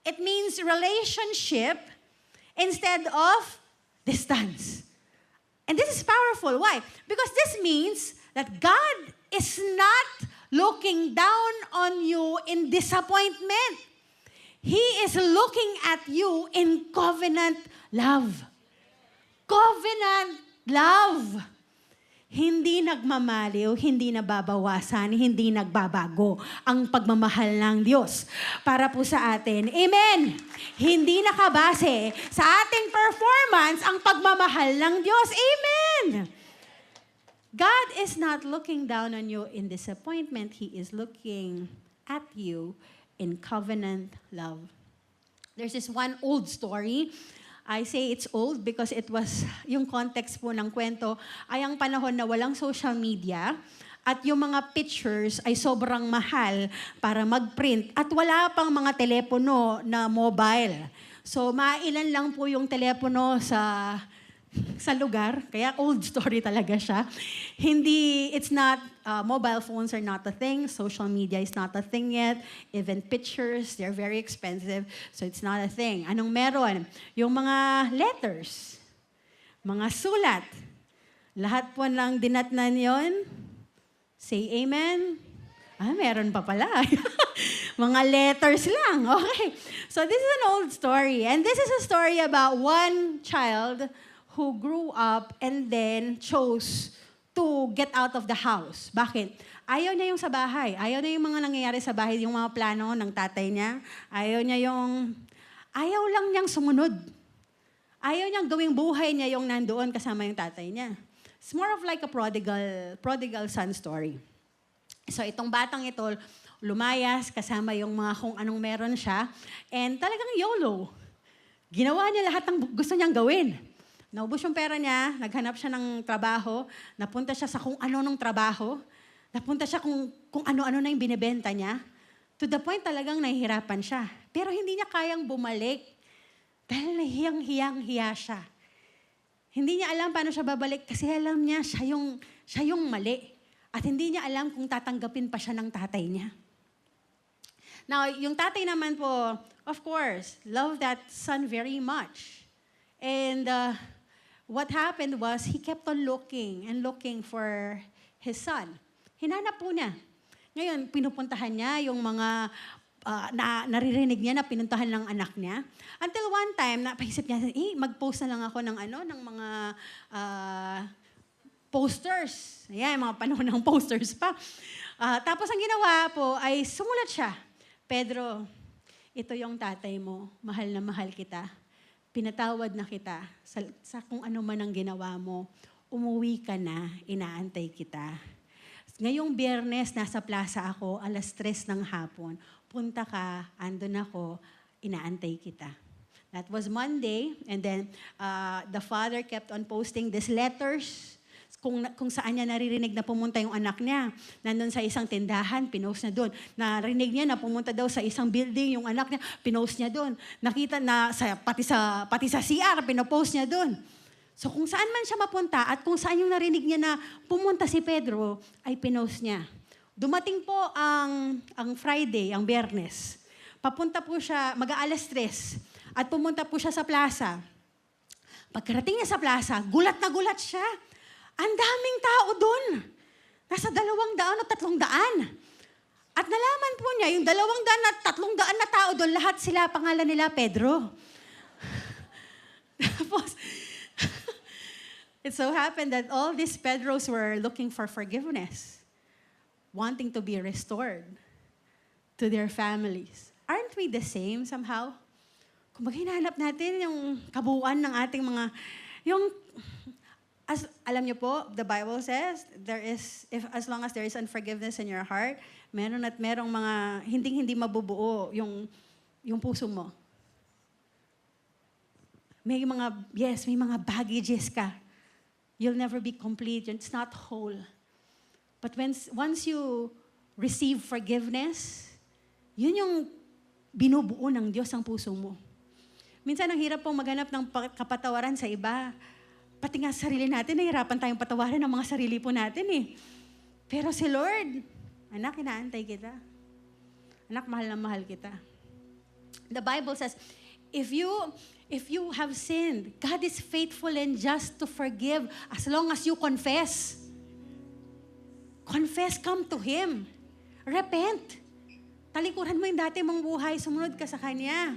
It means relationship instead of distance. And this is powerful. Why? Because this means that God is not looking down on you in disappointment. He is looking at you in covenant love. Covenant love. Hindi nagmamaliw, hindi nababawasan, hindi nagbabago ang pagmamahal ng Diyos para po sa atin. Amen! Hindi nakabase sa ating performance ang pagmamahal ng Diyos. Amen! God is not looking down on you in disappointment. He is looking at you in covenant love. There's this one old story. I say it's old because it was, yung context po ng kwento ay ang panahon na walang social media at yung mga pictures ay sobrang mahal para mag-print at wala pang mga telepono na mobile. So, mailan lang po yung telepono sa lugar, kaya old story talaga siya. It's not, mobile phones are not a thing, social media is not a thing yet, even pictures, they're very expensive, so it's not a thing. Anong meron? Yung mga letters, mga sulat, lahat po ng dinatnan yon. Say amen. Meron pa pala. Mga letters lang. Okay. So this is an old story, and this is a story about one child who grew up and then chose to get out of the house. Bakit? Ayaw niya yung sa bahay. Ayaw niya yung mga nangyayari sa bahay, yung mga plano ng tatay niya. Ayaw lang niyang sumunod. Ayaw niyang gawing buhay niya yung nandoon kasama yung tatay niya. It's more of like a prodigal son story. So itong batang ito, lumayas kasama yung mga kung anong meron siya. And talagang YOLO. Ginawa niya lahat ng gusto niyang gawin. Naubos yung pera niya, naghanap siya ng trabaho, napunta siya sa kung ano nung trabaho, napunta siya kung ano-ano na yung binibenta niya. To the point talagang nahihirapan siya. Pero hindi niya kayang bumalik dahil nahiyang-hiyang-hiya siya. Hindi niya alam paano siya babalik kasi alam niya siya yung mali. At hindi niya alam kung tatanggapin pa siya ng tatay niya. Now, yung tatay naman po, of course, loved that son very much. And what happened was, he kept on looking and looking for his son. Hinanap po niya. Ngayon, pinupuntahan niya yung mga naririnig niya na pinuntahan ng anak niya. Until one time, napaisip niya, mag-post na lang ako ng mga posters. Ayan, mga panahon ng posters pa. Tapos ang ginawa po ay sumulat siya. Pedro, ito yung tatay mo. Mahal na mahal kita. Pinatawad na kita sa kung ano man ang ginawa mo. Umuwi ka na, inaantay kita. Ngayong Biyernes, nasa plaza ako, 3:00 ng hapon. Punta ka, andun ako, inaantay kita. That was Monday, and then the father kept on posting these letters kung saan niya naririnig na pumunta yung anak niya. Nandun sa isang tindahan, pinost niya doon. Narinig niya na pumunta daw sa isang building yung anak niya, pinost niya doon. Nakita na pati sa CR, pinopost niya doon. So kung saan man siya mapunta at kung saan yung narinig niya na pumunta si Pedro, ay pinost niya. Dumating po ang Friday, ang Biyernes. Papunta po siya, mag-3:00 at pumunta po siya sa plaza. Pagkarating niya sa plaza, gulat na gulat siya. Ang daming tao doon. Nasa 200 o 300. At nalaman po niya, yung 200 at 300 na tao doon, lahat sila, pangalan nila Pedro. Tapos, it so happened that all these Pedros were looking for forgiveness, wanting to be restored to their families. Aren't we the same somehow? Kung hinahanap natin yung kabuuan ng ating mga, Alam niyo po, the Bible says, as long as there is unforgiveness in your heart, meron at merong mga hindi mabubuo yung puso mo. May mga baggages ka. You'll never be complete. It's not whole. But once you receive forgiveness, yun yung binubuo ng Diyos ang puso mo. Minsan ang hirap pong maghanap ng kapatawaran sa iba. Pati nga sa sarili natin, nahihirapan tayong patawarin ng mga sarili po natin eh. Pero si Lord, anak, inaantay kita. Anak, mahal na mahal kita. The Bible says, if you have sinned, God is faithful and just to forgive as long as you confess. Confess, come to Him. Repent. Talikuran mo yung dati mong buhay, sumunod ka sa Kanya.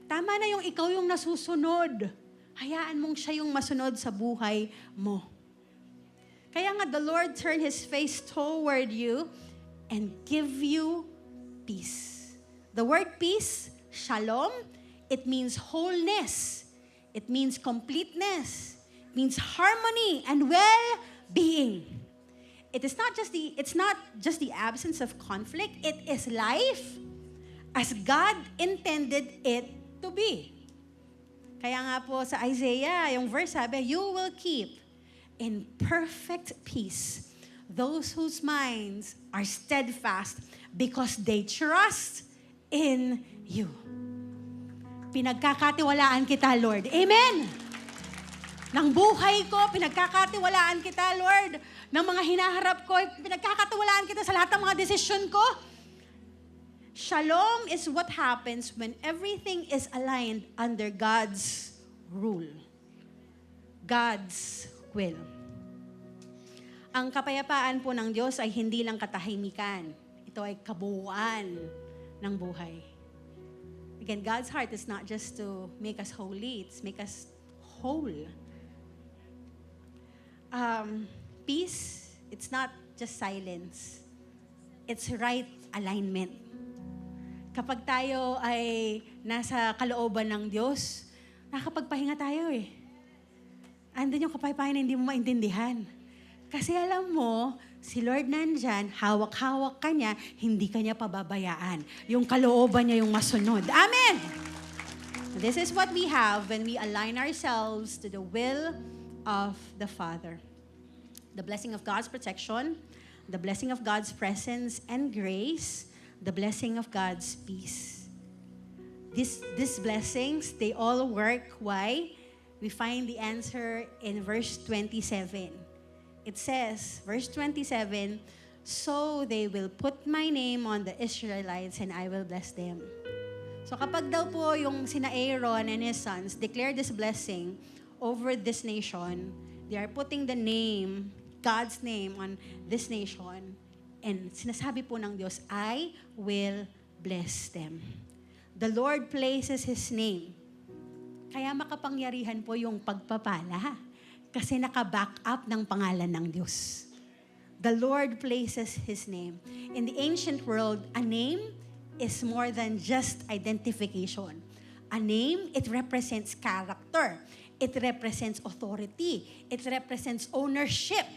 Tama na yung ikaw yung nasusunod. Hayaan mong siya yung masunod sa buhay mo. Kaya nga, the Lord turn His face toward you and give you peace. The word peace, shalom, it means wholeness. It means completeness. It means harmony and well-being. It's not just the absence of conflict. It is life as God intended it to be. Kaya nga po sa Isaiah, yung verse sabi, you will keep in perfect peace those whose minds are steadfast because they trust in you. Pinagkakatiwalaan kita, Lord. Amen! Ng buhay ko, pinagkakatiwalaan kita, Lord. Ng mga hinaharap ko, pinagkakatiwalaan kita sa lahat ng mga desisyon ko. Shalom is what happens when everything is aligned under God's rule. God's will. Ang kapayapaan po ng Diyos ay hindi lang katahimikan. Ito ay kabuuan ng buhay. Again, God's heart is not just to make us holy, it's make us whole. Peace, it's not just silence. It's right alignment. Kapag tayo ay nasa kalooban ng Diyos, nakakapagpahinga tayo eh. Andun yung kapayapaan na hindi mo maintindihan. Kasi alam mo, si Lord nandyan, hawak-hawak ka niya, hindi ka niya pababayaan. Yung kalooban niya yung masunod. Amen! This is what we have when we align ourselves to the will of the Father. The blessing of God's protection, the blessing of God's presence and grace, the blessing of God's peace. These blessings, they all work. Why? We find the answer in verse 27. It says, verse 27, so they will put my name on the Israelites and I will bless them. So kapag daw po yung sina Aaron and his sons declare this blessing over this nation, they are putting the name, God's name on this nation. And sinasabi po ng Diyos, I will bless them. The Lord places His name. Kaya makapangyarihan po yung pagpapala. Kasi naka-back up ng pangalan ng Diyos. The Lord places His name. In the ancient world, a name is more than just identification. A name, it represents character. It represents authority. It represents ownership.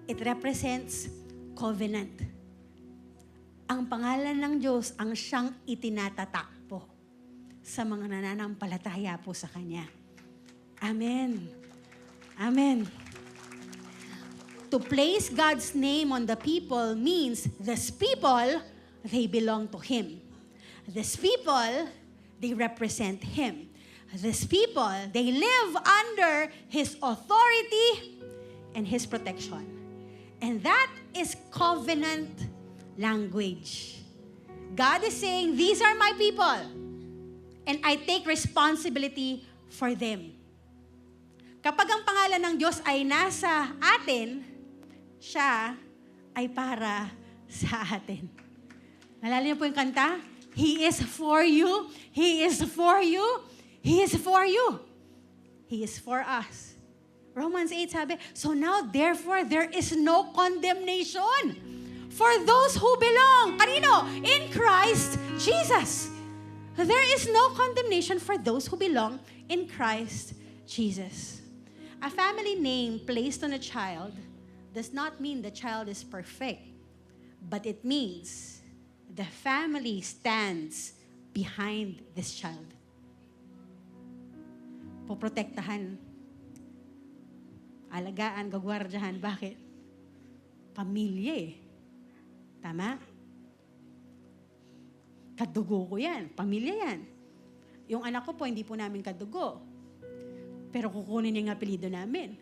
It represents covenant. Ang pangalan ng Diyos ang siyang itinatatak po sa mga nananampalataya po sa Kanya. Amen. Amen. To place God's name on the people means these people, they belong to Him. These people, they represent Him. These people, they live under His authority and His protection. And that is covenant language. God is saying, these are my people. And I take responsibility for them. Kapag ang pangalan ng Diyos ay nasa atin, siya ay para sa atin. Nalala niyo po yung kanta? He is for you. He is for you. He is for you. He is for us. Romans 8 sabi, so now therefore there is no condemnation for those who belong. Kanino? In Christ Jesus. There is no condemnation for those who belong in Christ Jesus. A family name placed on a child does not mean the child is perfect, but it means the family stands behind this child. Poprotektahan, alagaan, gagwardyahan. Bakit? Pamilya eh. Tama? Kadugo ko yan. Pamilya yan. Yung anak ko po, hindi po namin kadugo. Pero kukunin niya yung apelido namin.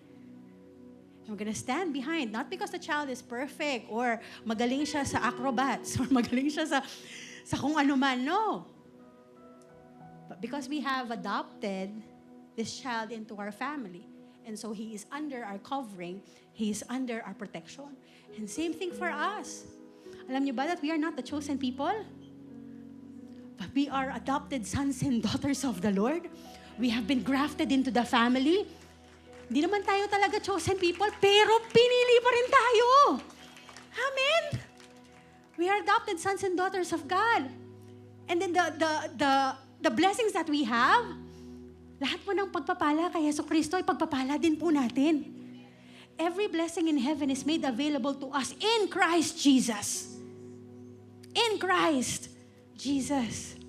I'm gonna stand behind, not because the child is perfect or magaling siya sa acrobats or magaling siya sa kung ano man. No. But because we have adopted this child into our family. And so he is under our covering. He is under our protection. And same thing for us. Alam niyo ba that we are not the chosen people? But we are adopted sons and daughters of the Lord. We have been grafted into the family. Hindi naman tayo talaga chosen people, pero pinili pa rin tayo. Amen? We are adopted sons and daughters of God. And then the blessings that we have, lahat po ng pagpapala kay Yesu Cristo ay pagpapala din po natin. Every blessing in heaven is made available to us in Christ Jesus. In Christ Jesus.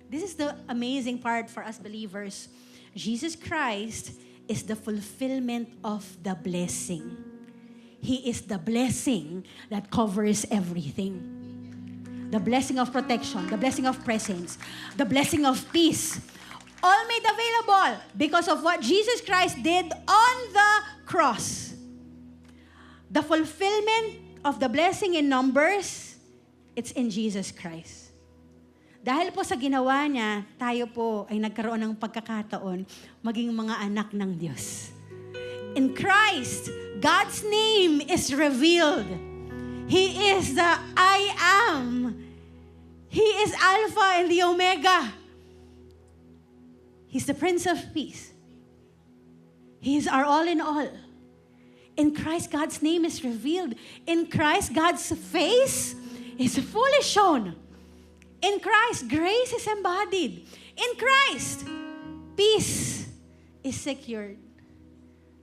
This is the amazing part for us believers. Jesus Christ is the fulfillment of the blessing. He is the blessing that covers everything. The blessing of protection, the blessing of presence, the blessing of peace, all made available because of what Jesus Christ did on the cross. The fulfillment of the blessing in Numbers, it's in Jesus Christ. Dahil po sa ginawa niya, tayo po ay nagkaroon ng pagkakataon maging mga anak ng Diyos. In Christ, God's name is revealed. He is the I am. He is Alpha and the Omega. He's the Prince of Peace. He is our all in all. In Christ, God's name is revealed. In Christ, God's face is fully shown. In Christ, grace is embodied. In Christ, peace is secured.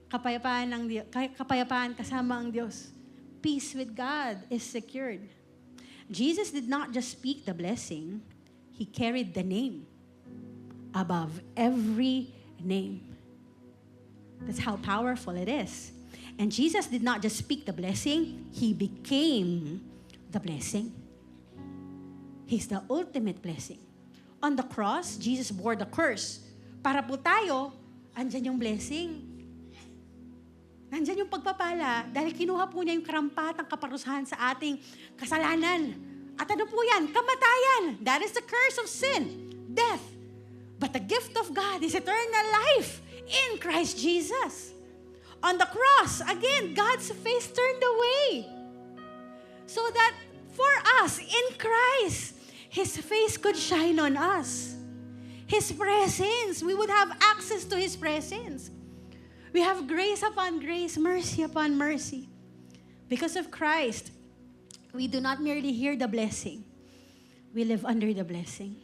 Kapayapaan ng Diyos, kapayapaan kasama ang Diyos. Peace with God is secured. Jesus did not just speak the blessing, He carried the name above every name. That's how powerful it is. And Jesus did not just speak the blessing, He became the blessing. He's the ultimate blessing. On the cross, Jesus bore the curse. Para po tayo, andyan yung blessing. Nandyan yung pagpapala dahil kinuha po niya yung karampatang kaparusahan sa ating kasalanan. At ano po yan? Kamatayan. That is the curse of sin. Death. But the gift of God is eternal life in Christ Jesus. On the cross, again, God's face turned away. So that for us, in Christ, His face could shine on us. His presence, we would have access to His presence. We have grace upon grace, mercy upon mercy. Because of Christ, we do not merely hear the blessing. We live under the blessing.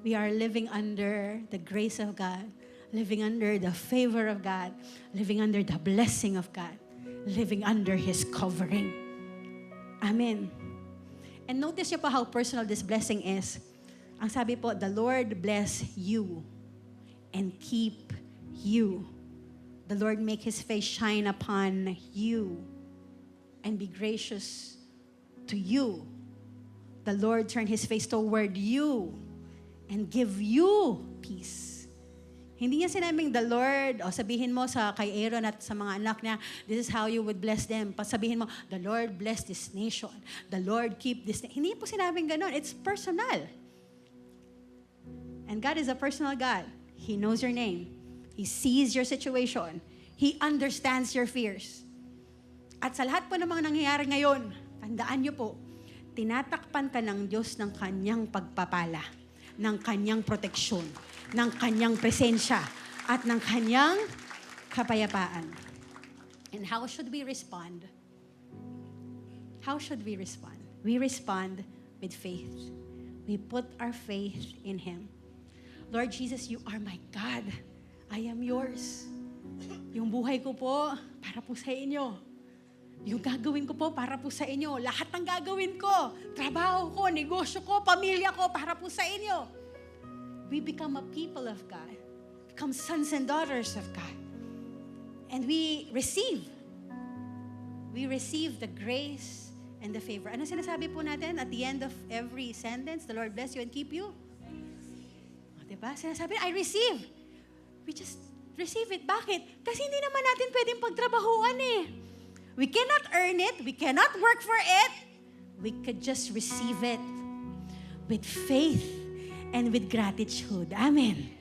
We are living under the grace of God, living under the favor of God, living under the blessing of God, living under His covering. Amen. And notice niyo pa how personal this blessing is. Ang sabi po, the Lord bless you and keep you. The Lord make His face shine upon you and be gracious to you. The Lord turn His face toward you and give you peace. Hindi niya sinabing the Lord, o sabihin mo sa kay Aaron at sa mga anak niya, this is how you would bless them. Sabihin mo, the Lord bless this nation. The Lord keep this nation. Hindi po sinabing ganun. It's personal. And God is a personal God. He knows your name. He sees your situation. He understands your fears. At sa lahat po ng mga nangyayari ngayon, tandaan niyo po, tinatakpan ka ng Diyos ng kanyang pagpapala, ng kanyang proteksyon, ng kanyang presensya, at ng kanyang kapayapaan. And how should we respond? How should we respond? We respond with faith. We put our faith in Him. Lord Jesus, you are my God. I am yours. Yung buhay ko po, para po sa inyo. Yung gagawin ko po, para po sa inyo. Lahat ng gagawin ko, trabaho ko, negosyo ko, pamilya ko, para po sa inyo. We become a people of God. Become sons and daughters of God. And we receive the grace and the favor. Ano sinasabi po natin at the end of every sentence? The Lord bless you and keep you. Diba? Sinasabi, I receive. We just receive it. Bakit? Kasi hindi naman natin pwedeng pagtrabahuan eh. We cannot earn it. We cannot work for it. We could just receive it with faith and with gratitude. Amen.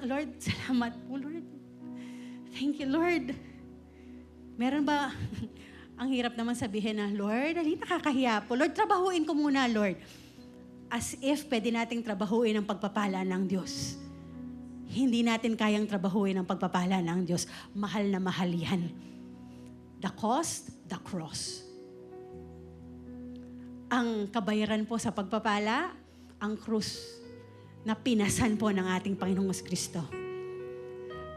Lord, salamat po, Lord. Thank you, Lord. Meron ba, ang hirap naman sabihin na, Lord, nakakahiya po. Lord, trabahuin ko muna, Lord. As if pwede nating trabahuin ang pagpapala ng Diyos. Hindi natin kayang trabahuin ang pagpapala ng Diyos. Mahal na mahal yan. The cost, the cross. Ang kabayaran po sa pagpapala, ang krus na pinasan po ng ating Panginoong Kristo.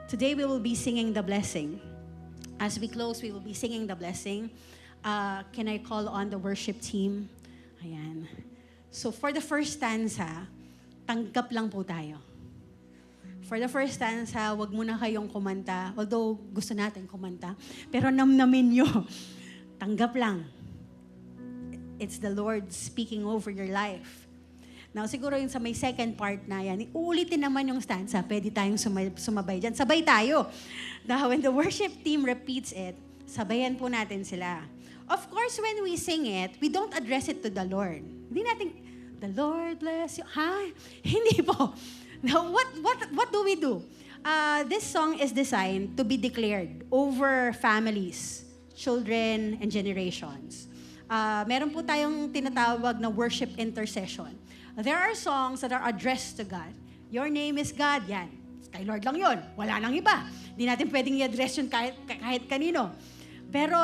Today we will be singing the blessing. As we close, we will be singing the blessing. Can I call on the worship team? Ayan. So for the first stanza, tanggap lang po tayo. For the first stanza, wag muna kayong kumanta. Although gusto natin kumanta. Pero namnamin nyo. Tanggap lang. It's the Lord speaking over your life. Now, siguro yung sa may second part na yan, uulitin naman yung stanza. Pwede tayong sumabay dyan. Sabay tayo. Now, when the worship team repeats it, sabayan po natin sila. Of course, when we sing it, we don't address it to the Lord. Hindi natin, the Lord bless you. Ha? Hindi po. Now, what do we do? This song is designed to be declared over families, children, and generations. Meron po tayong tinatawag na worship intercession. There are songs that are addressed to God. Your name is God. Yan. Kay Lord lang yun. Wala nang iba. Hindi natin pwedeng i-address yun kahit kanino. Pero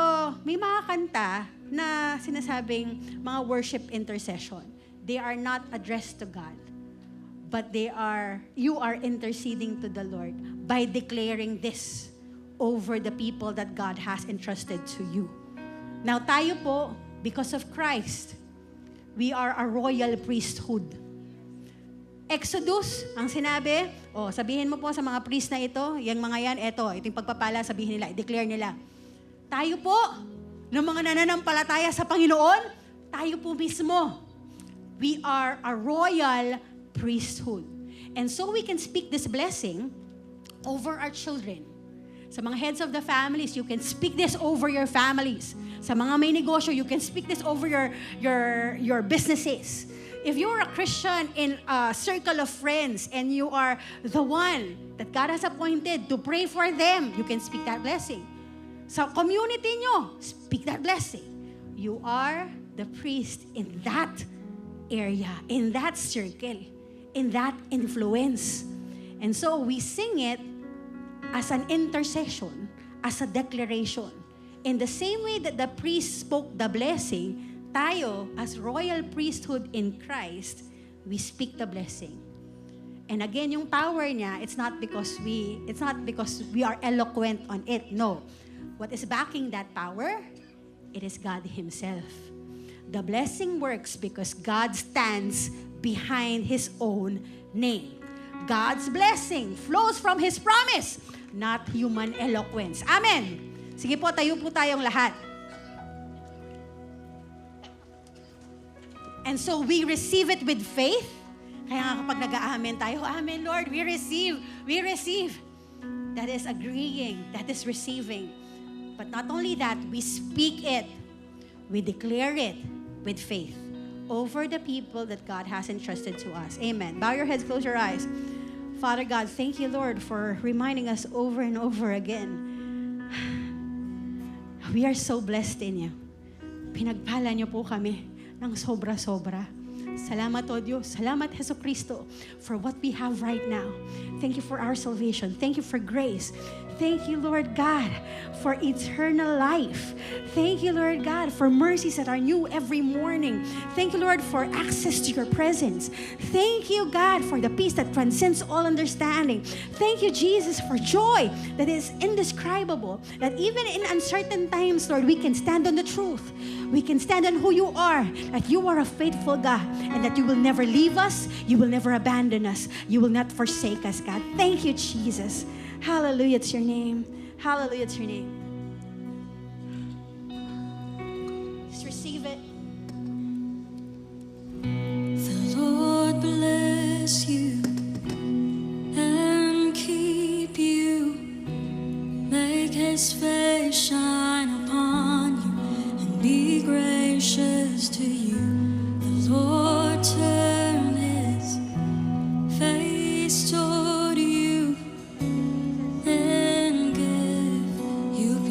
may mga kanta na sinasabing mga worship intercession. They are not addressed to God. But you are interceding to the Lord by declaring this over the people that God has entrusted to you. Now tayo po, because of Christ, we are a royal priesthood. Exodus, ang sinabi, sabihin mo po sa mga priest na ito, yung mga yan, ito yung pagpapala, sabihin nila, i-declare nila. Tayo po, ng mga nananampalataya sa Panginoon, tayo po mismo. We are a royal priesthood. And so we can speak this blessing over our children. Sa mga heads of the families, you can speak this over your families. Sa mga may negosyo, you can speak this over your businesses. If you're a Christian in a circle of friends and you are the one that God has appointed to pray for them, you can speak that blessing. Sa community nyo, speak that blessing. You are the priest in that area, in that circle, in that influence. And so we sing it as an intercession, as a declaration. In the same way that the priest spoke the blessing, tayo, as royal priesthood in Christ, we speak the blessing. And again, yung power niya, it's not because we are eloquent on it. No. What is backing that power? It is God Himself. The blessing works because God stands behind His own name. God's blessing flows from His promise, not human eloquence. Amen. Sige po, tayo po tayong lahat. And so we receive it with faith. Kaya nga kapag nag-aamen tayo, Amen, Lord, we receive. That is agreeing, that is receiving. But not only that, we speak it, we declare it with faith over the people that God has entrusted to us. Amen. Bow your heads, close your eyes. Father God, thank you, Lord, for reminding us over and over again. We are so blessed in you. Pinagpala niyo po kami ng sobra-sobra. Salamat, O Diyos. Salamat, Jesu Cristo, for what we have right now. Thank you for our salvation. Thank you for grace. Thank you, Lord God, for eternal life. Thank you, Lord God, for mercies that are new every morning. Thank you, Lord, for access to your presence. Thank you, God, for the peace that transcends all understanding. Thank you, Jesus, for joy that is indescribable, that even in uncertain times, Lord, we can stand on the truth. We can stand on who you are, that you are a faithful God, and that you will never leave us, you will never abandon us, you will not forsake us, God. Thank you, Jesus. Hallelujah to your name. Hallelujah to your name. Just receive it. The Lord bless you and keep you. Make His face shine upon you and be gracious to you. The Lord turn His face toward you and give you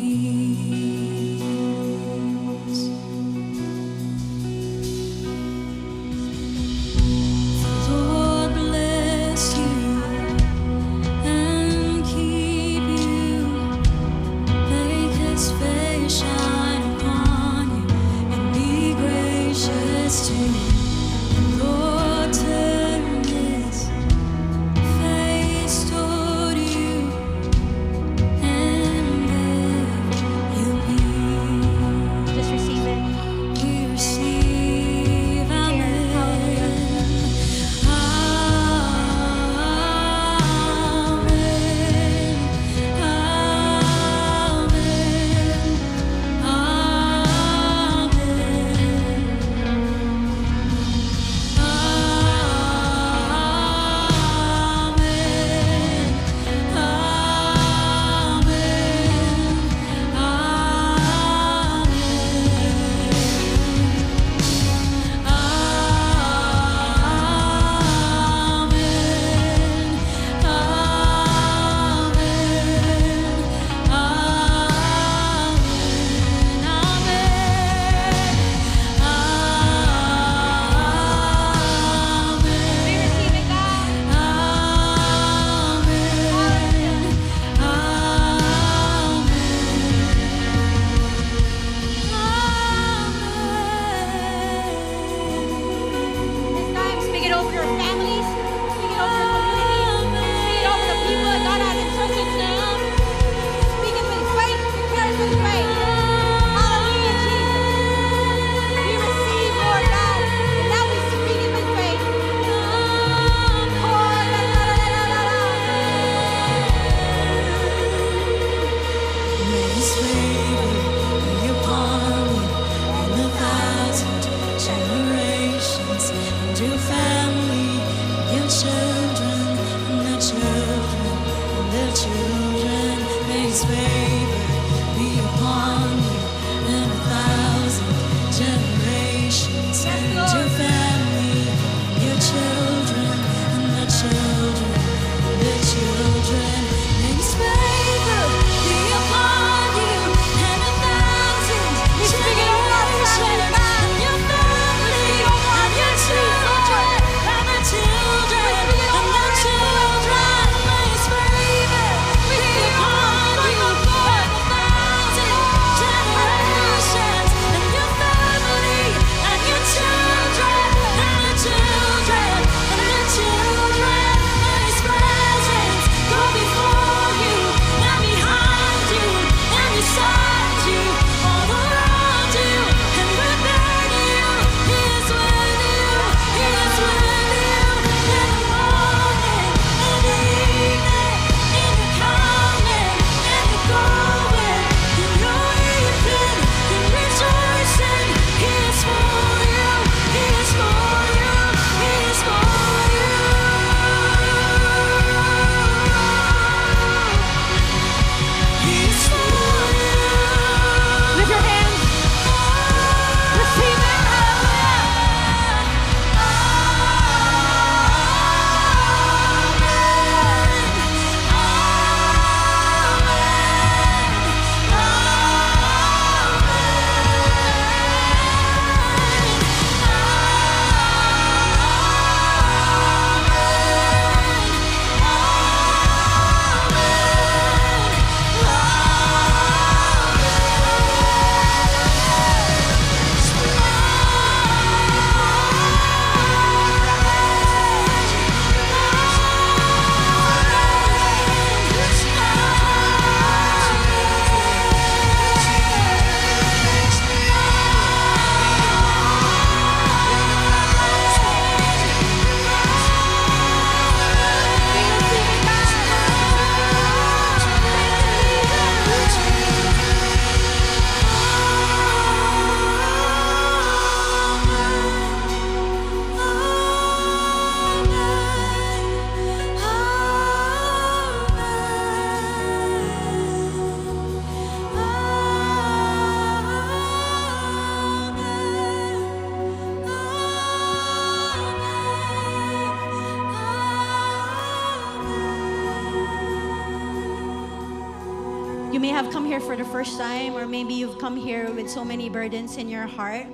have come here for the first time, or maybe you've come here with so many burdens in your heart.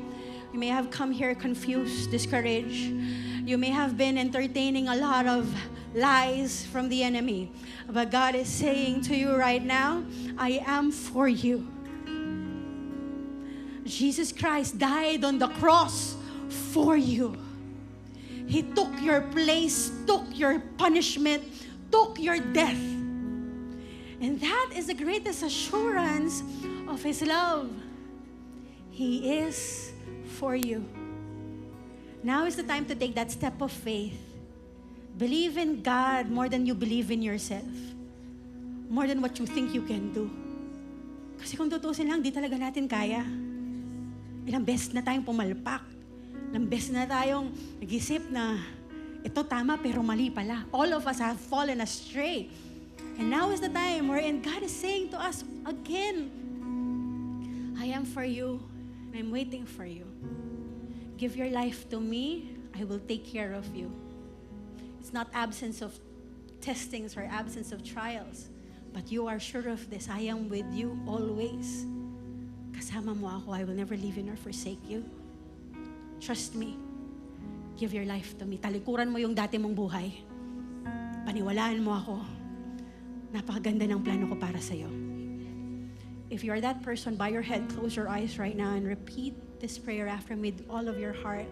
You may have come here confused, discouraged. You may have been entertaining a lot of lies from the enemy. But God is saying to you right now, I am for you. Jesus Christ died on the cross for you. He took your place, took your punishment, took your death. And that is the greatest assurance of His love. He is for you. Now is the time to take that step of faith. Believe in God more than you believe in yourself. More than what you think you can do. Kasi kung tutusin lang, di talaga natin kaya. Ilang beses na tayong pumalpak. Ilang beses na tayong nag-isip na ito tama pero mali pala. All of us have fallen astray. And now is the time wherein God is saying to us again, I am for you and I'm waiting for you. Give your life to me, I will take care of you. It's not absence of testings or absence of trials, but you are sure of this, I am with you always. Kasama mo ako, I will never leave you nor forsake you. Trust me. Give your life to me. Talikuran mo yung dati mong buhay. Paniwalaan mo ako. Napakaganda ng plano ko para sa'yo. If you are that person, bow your head, close your eyes right now, and repeat this prayer after me with all of your heart,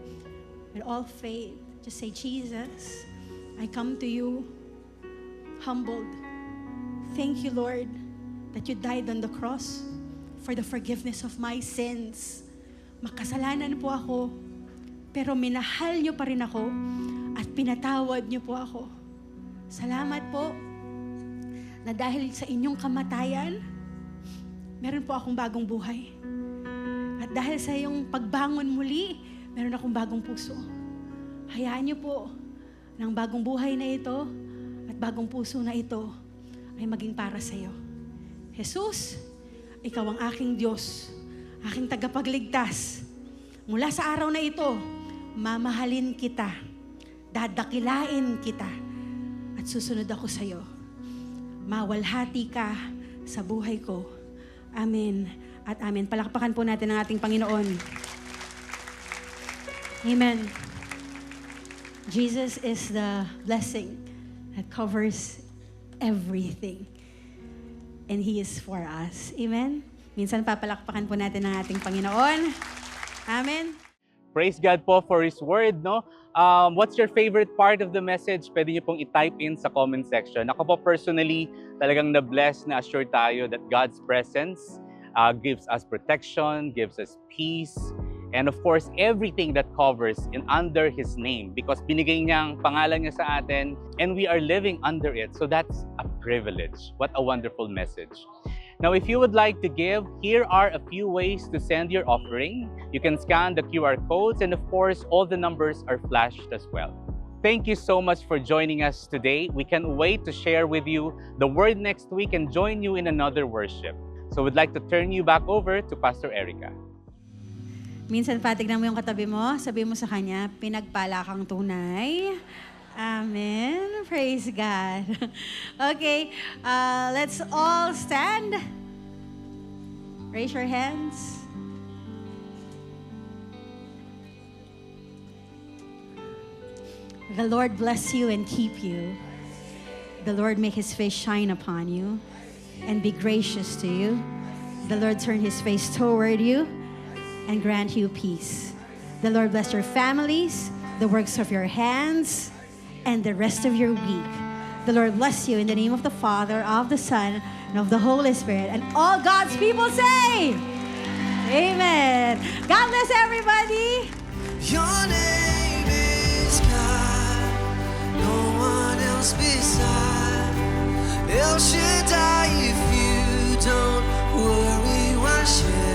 with all faith. Just say, Jesus, I come to you humbled. Thank you, Lord, that you died on the cross for the forgiveness of my sins. Makasalanan po ako, pero minahal niyo pa rin ako at pinatawad niyo po ako. Salamat po na dahil sa inyong kamatayan, meron po akong bagong buhay. At dahil sa iyong pagbangon muli, meron akong bagong puso. Hayaan niyo po ng bagong buhay na ito at bagong puso na ito ay maging para sa iyo. Jesus, ikaw ang aking Diyos, aking tagapagligtas. Mula sa araw na ito, mamahalin kita, dadakilain kita, at susunod ako sa iyo. Mawalhati ka sa buhay ko. Amen at amen. Palakpakan po natin ang ating Panginoon. Amen. Jesus is the blessing that covers everything. And He is for us. Amen. Minsan papalakpakan po natin ang ating Panginoon. Amen. Praise God po for His Word, no? What's your favorite part of the message? Pwede niyo pong i-type in sa comment section. Ako po personally, talagang na-bless, na-assure tayo that God's presence gives us protection, gives us peace, and of course, everything that covers in under His name. Because binigay niya ang pangalan niya sa atin, and we are living under it. So that's a privilege. What a wonderful message. Now, if you would like to give, here are a few ways to send your offering. You can scan the QR codes, and of course, all the numbers are flashed as well. Thank you so much for joining us today. We can't wait to share with you the Word next week and join you in another worship. So we'd like to turn you back over to Pastor Erica. Minsan patignan mo yung katabi mo, sabi mo sa kanya, pinagpala kang tunay. Amen. Praise God. Okay, let's all stand. Raise your hands. The Lord bless you and keep you. The Lord make His face shine upon you and be gracious to you. The Lord turn His face toward you and grant you peace. The Lord bless your families, the works of your hands, and the rest of your week. The Lord bless you in the name of the Father, of the Son, and of the Holy Spirit. And all God's people say, Amen. God bless everybody. Your name is God, no one else beside. El Shaddai, if you don't worry, why should